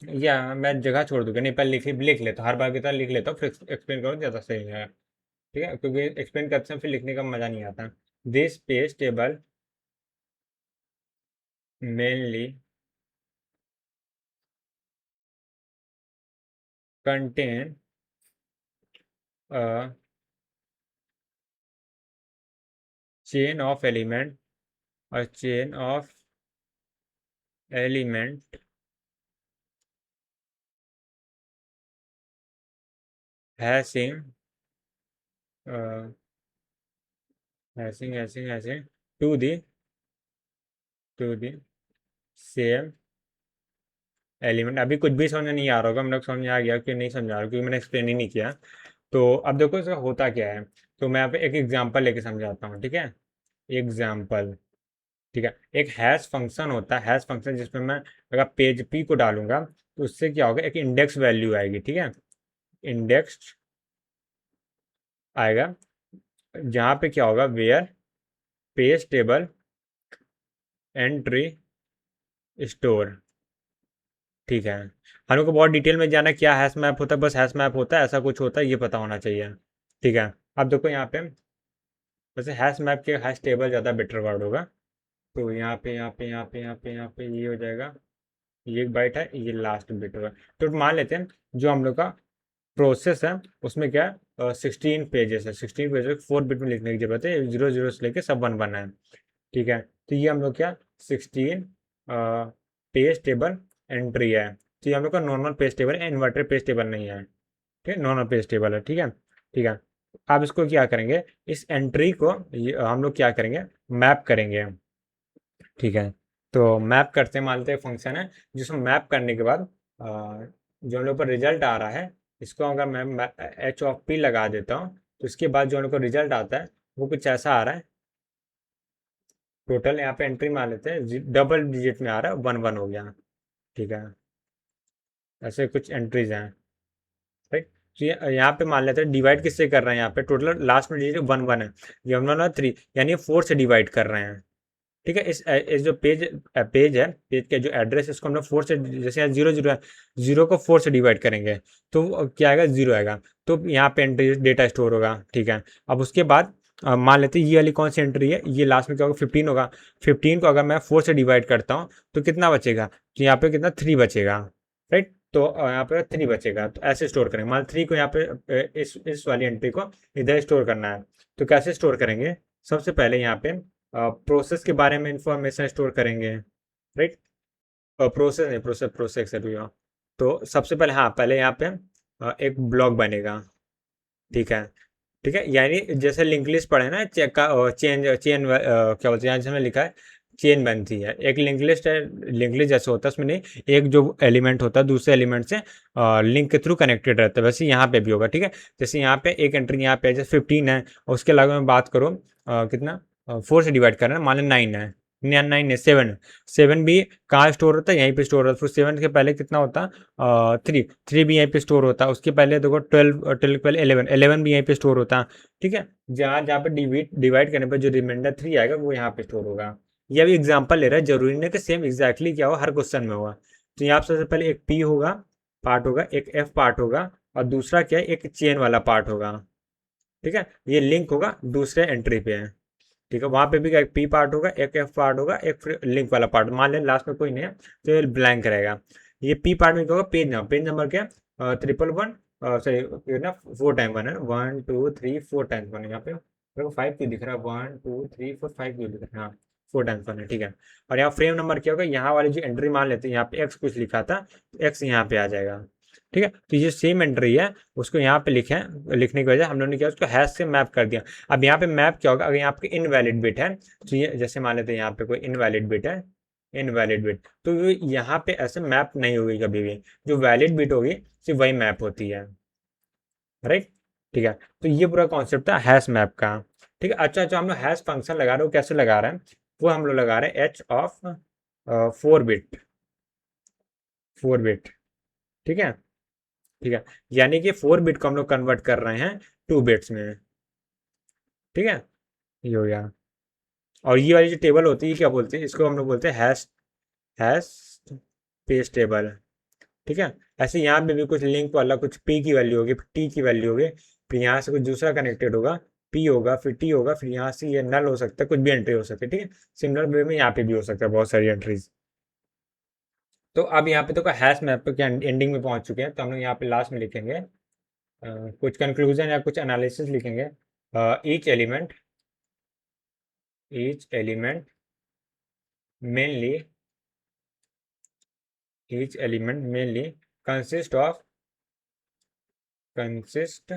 या मैं जगह छोड़ दूंगा, नहीं पहले लिख लेता हूँ, हर बार की तरह लिख लेता हूँ, फिर एक्सप्लेन करो, ज़्यादा सही है, ठीक है, क्योंकि एक्सप्लेन करते हैं फिर लिखने का मज़ा नहीं आता। This page table mainly contain a chain of element, और chain of element hashing hashing to the to the same element. अभी कुछ भी समझ में नहीं आ रहा होगा, हम लोग समझ में आ गया कि नहीं समझा रहा, क्योंकि मैंने एक्सप्लेन ही नहीं किया। तो अब देखो इसका होता क्या है, तो मैं यहाँ पे एक एग्जांपल लेके समझाता हूँ, ठीक है। एग्जांपल, ठीक है। एक हैश फंक्शन होता है, हैश फंक्शन जिसमें मैं अगर पेज पी को डालूंगा तो उससे क्या होगा, एक इंडेक्स वैल्यू आएगी, ठीक है, इंडेक्स आएगा, जहाँ पे क्या होगा, where page table entry store, ठीक है। हम लोग को बहुत डिटेल में जाना क्या हैश मैप होता है, बस हैश मैप होता है, ऐसा कुछ होता है, ये पता होना चाहिए, ठीक है। अब देखो यहाँ पे, वैसे हैश मैप के हैश टेबल ज़्यादा बेटर वर्ड होगा, तो यहाँ पे ये हो जाएगा, ये एक बाइट है, ये लास्ट बिट होगा। तो मान लेते हैं जो हम लोग का प्रोसेस है उसमें क्या है, 16 पेजेस है, 16 पेजेस 4 बिट में लिखने की जरूरत है, 0 0 से लेके सब 1 1 है, ठीक है। तो ये हम लोग क्या 16 पेज टेबल एंट्री है, तो ये हम लोग का नॉर्मल पेज टेबल है, इन्वर्टेड पेज टेबल नहीं है, ठीक है, नॉर्मल पेज टेबल है, ठीक है, ठीक है। अब इसको क्या करेंगे, इस एंट्री को हम लोग क्या करेंगे, मैप करेंगे, ठीक है। तो मैप करते मान लेते हैं फंक्शन है, जिसको मैप करने के बाद जो हम लोग पर रिजल्ट आ रहा है, इसको अगर मैं एच ऑफ पी लगा देता हूँ, तो इसके बाद जो हम लोग को रिजल्ट आता है वो कुछ ऐसा आ रहा है, टोटल यहाँ पे एंट्री मान लेते हैं डबल डिजिट में आ रहा है, 1 1 हो गया, ठीक है, ऐसे कुछ एंट्रीज हैं, राइट। तो यहाँ पे मान लेते हैं डिवाइड किससे कर रहे हैं, यहाँ पे टोटल लास्ट में डिजिट 1 1 है, ये हम लोग 3, यानी 4 से डिवाइड कर रहे हैं, ठीक है। इस जो पेज है, पेज का जो एड्रेस है, इसको हम लोग 4 से, जैसे यहाँ 0 0 है, 0 को 4 से डिवाइड करेंगे तो क्या आएगा, 0 आएगा, तो यहाँ पे एंट्री डेटा स्टोर होगा, ठीक है। अब उसके बाद मान लेते हैं ये वाली कौन सी एंट्री है, ये लास्ट में क्या होगा, 15 होगा, 15 को अगर मैं 4 से डिवाइड करता हूँ तो कितना बचेगा, तो यहाँ पे कितना 3 बचेगा, राइट। तो यहाँ पे 3 बचेगा, तो ऐसे स्टोर करेंगे, मान 3 को यहाँ पे इस वाली एंट्री को इधर स्टोर करना है, तो कैसे स्टोर करेंगे, सबसे पहले यहाँ पे प्रोसेस के बारे में इंफॉर्मेशन स्टोर करेंगे, राइट। प्रोसेस नहीं, प्रोसेस से भी हो। तो सबसे पहले, हाँ, पहले यहाँ पे एक ब्लॉक बनेगा, ठीक है, ठीक है, यानी जैसे लिंक लिस्ट पढ़े ना, चेक का चेन क्या बोलते हैं, यहाँ हमने लिखा है चेन बनती है। एक लिंक लिस्ट है, लिंक लिस्ट जैसे होता है उसमें नहीं, एक जो एलिमेंट होता है दूसरे एलिमेंट से लिंक के थ्रू कनेक्टेड रहता है, वैसे यहाँ पे भी होगा। ठीक है, जैसे यहाँ पे एक एंट्री यहाँ पे जैसे 15 है, और उसके अलावा मैं बात करूँ कितना 4 से डिवाइड करना है, मान लें 9 है, 9 है, 7 भी कहाँ स्टोर होता है, यहीं पे स्टोर होता है। फिर 7 के पहले कितना होता है 3 भी यहीं पे स्टोर होता है। उसके पहले देखो 12 पहले 11 भी यहीं पे स्टोर होता है। ठीक है, जहाँ जहाँ पे डिवाइड करने पर जो रिमाइंडर 3 आएगा वो यहाँ पे स्टोर होगा। ये भी एग्जाम्पल ले रहा है, जरूरी नहीं कि सेम एग्जैक्टली क्या हो हर क्वेश्चन में होगा। तो यहाँ पे सबसे पहले एक पी होगा पार्ट होगा, एक एफ पार्ट होगा, और दूसरा क्या है, एक चेन वाला पार्ट होगा। ठीक है, ये लिंक होगा दूसरे एंट्री पे है। ठीक है, वहां पे भी एक पी पार्ट होगा, एक एफ पार्ट होगा, एक फिर लिंक वाला पार्ट। मान लें लास्ट में कोई नहीं है तो ये ब्लैंक रहेगा। ये पी पार्ट में क्या होगा, पेज नंबर क्या 111 सॉरी ना 4 टाइम 1 है, 1 2 3 4 टाइम्स 1 है। यहाँ पे मेरे को 5 क्यों दिख रहा है, 1 2 3 4 5 क्यों दिख रहा है, हाँ 4 टाइम्स 1 है। ठीक है, और यहाँ फ्रेम नंबर क्या होगा, यहाँ वाली जो एंट्री मान लेते हैं, यहाँ पे एक्स कुछ लिखा था तो एक्स यहाँ पे आ जाएगा। ठीक है, तो ये सेम एंट्री है, उसको यहाँ पे लिखने की वजह हम लोगों ने क्या उसको हैश से मैप कर दिया। अब यहाँ पे मैप क्या होगा, अगर यहाँ पे इनवैलिड बिट है तो ये जैसे मान लेते हैं यहाँ पे कोई इनवैलिड बिट है, इनवैलिड बिट, तो ये यहाँ पे ऐसे मैप नहीं होगी कभी भी। जो वैलिड बिट होगी सिर्फ वही मैप होती है, राइट। ठीक है, तो ये पूरा कॉन्सेप्ट था हैश मैप का। ठीक है, अच्छा अच्छा, हम लोग हैश फंक्शन लगा रहे हो, कैसे लगा रहे हैं वो हम लोग लगा रहे हैं एच ऑफ 4 बिट, 4 बिट। ठीक है, ठीक है, यानी कि 4 बिट को हम लोग कन्वर्ट कर रहे हैं 2 बिट्स में। ठीक है, ये हो गया। और ये वाली जो टेबल होती है क्या बोलते हैं, इसको हम लोग बोलते हैं हैश, हैश पेज टेबल। ठीक है, ऐसे यहाँ पे भी कुछ लिंक वाला कुछ पी की वैल्यू होगी, फिर टी की वैल्यू होगी, फिर यहाँ से कुछ दूसरा कनेक्टेड होगा, पी होगा, फिर टी होगा, फिर यहाँ से ये नल हो सकता है, कुछ भी एंट्री हो सकती है। ठीक है, सिमिलर वे में यहाँ पे भी हो सकता है बहुत सारी एंट्रीज। तो अब यहाँ पे तो हैश मैप पे क्या एंडिंग में पहुंच चुके हैं, तो हम लोग यहाँ पे लास्ट में लिखेंगे कुछ कंक्लूजन या कुछ एनालिसिस लिखेंगे। Each element, each element mainly, each element mainly consist of, consist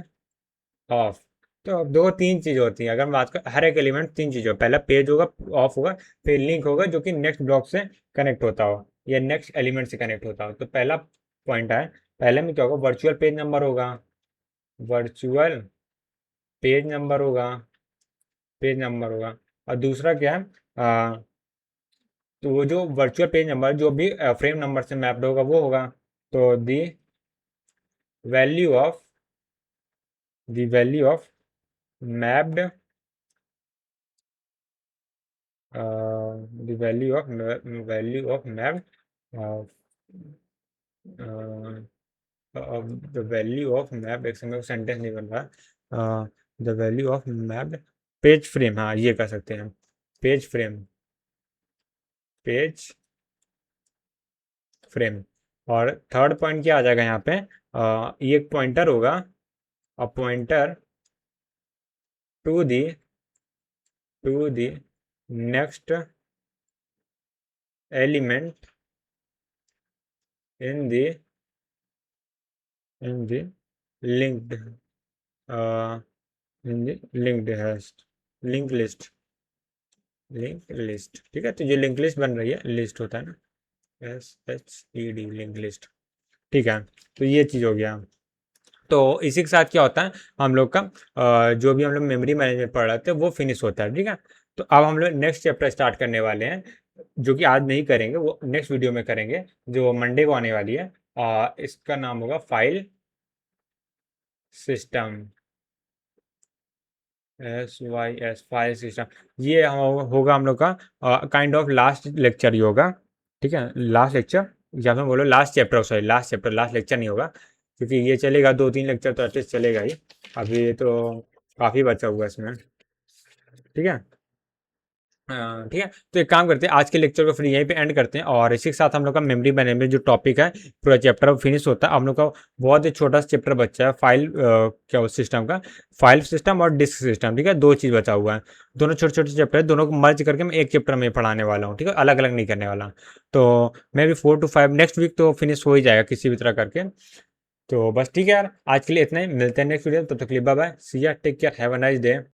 of, तो दो तीन चीज होती है। अगर हम बात करें हर एक एलिमेंट 3 चीजों, पहला पेज होगा, ऑफ होगा, फिर लिंक होगा जो कि नेक्स्ट ब्लॉक से कनेक्ट होता हो या नेक्स्ट एलिमेंट से कनेक्ट होता हो। तो पहला पॉइंट है, पहले में क्या होगा, वर्चुअल पेज नंबर होगा, वर्चुअल पेज नंबर होगा, पेज नंबर होगा। और दूसरा क्या है तो वो जो वर्चुअल पेज नंबर जो भी फ्रेम नंबर से मैप्ड होगा वो होगा। तो value of the value of mapped the value of map uh, the value of map, एक समय सेंटेंस नहीं बन रहा, the value of map page frame, हाँ ये कर सकते हैं, पेज फ्रेम, पेज फ्रेम। और थर्ड पॉइंट क्या आ जाएगा यहाँ पे, ये एक पॉइंटर होगा, a pointer to the next element in the linked in the linked list। ठीक है, तो जो लिंक लिस्ट बन रही है, लिस्ट होता है ना, SHED लिंक लिस्ट। ठीक है, तो ये चीज हो गया। तो इसी के साथ क्या होता है, हम लोग का जो भी हम लोग मेमोरी मैनेजमेंट पढ़ रहे थे वो फिनिश होता है। ठीक है, तो अब हम लोग नेक्स्ट चैप्टर स्टार्ट करने वाले हैं, जो कि आज नहीं करेंगे, वो नेक्स्ट वीडियो में करेंगे, जो मंडे को आने वाली है। इसका नाम होगा file system, SYS file system. ये होगा हम लोग का काइंड ऑफ लास्ट लेक्चर ही होगा। ठीक है, लास्ट लेक्चर या फिर बोलो last chapter, sorry last chapter, last lecture नहीं होगा, क्योंकि ये चलेगा 2-3 लेक्चर तो एटलीस्ट चलेगा ही। अभी तो काफ़ी बचा हुआ है इसमें। ठीक है, ठीक है, तो एक काम करते हैं, आज के लेक्चर को फिर यहीं पे एंड करते हैं, और इसी के साथ हम लोग का मेमोरी मैनेजमेंट जो टॉपिक है पूरा चैप्टर फिनिश होता है। हम लोग का बहुत ही छोटा सा चैप्टर बचा है, फाइल क्या सिस्टम का, फाइल सिस्टम और डिस्क सिस्टम। ठीक है, 2 चीज़ बचा हुआ है, दोनों छोटे छोटे चैप्टर है, दोनों को मर्ज करके मैं एक चैप्टर में पढ़ाने वाला हूँ। ठीक है, अलग अलग नहीं करने वाला। तो मैं भी 4 to 5 नेक्स्ट वीक तो फिनिश हो ही जाएगा किसी भी तरह करके। तो बस ठीक है यार, आज के लिए इतना ही, मिलते हैं नेक्स्ट वीडियो, तब तक के लिए bye bye, see ya, take care, have a nice day.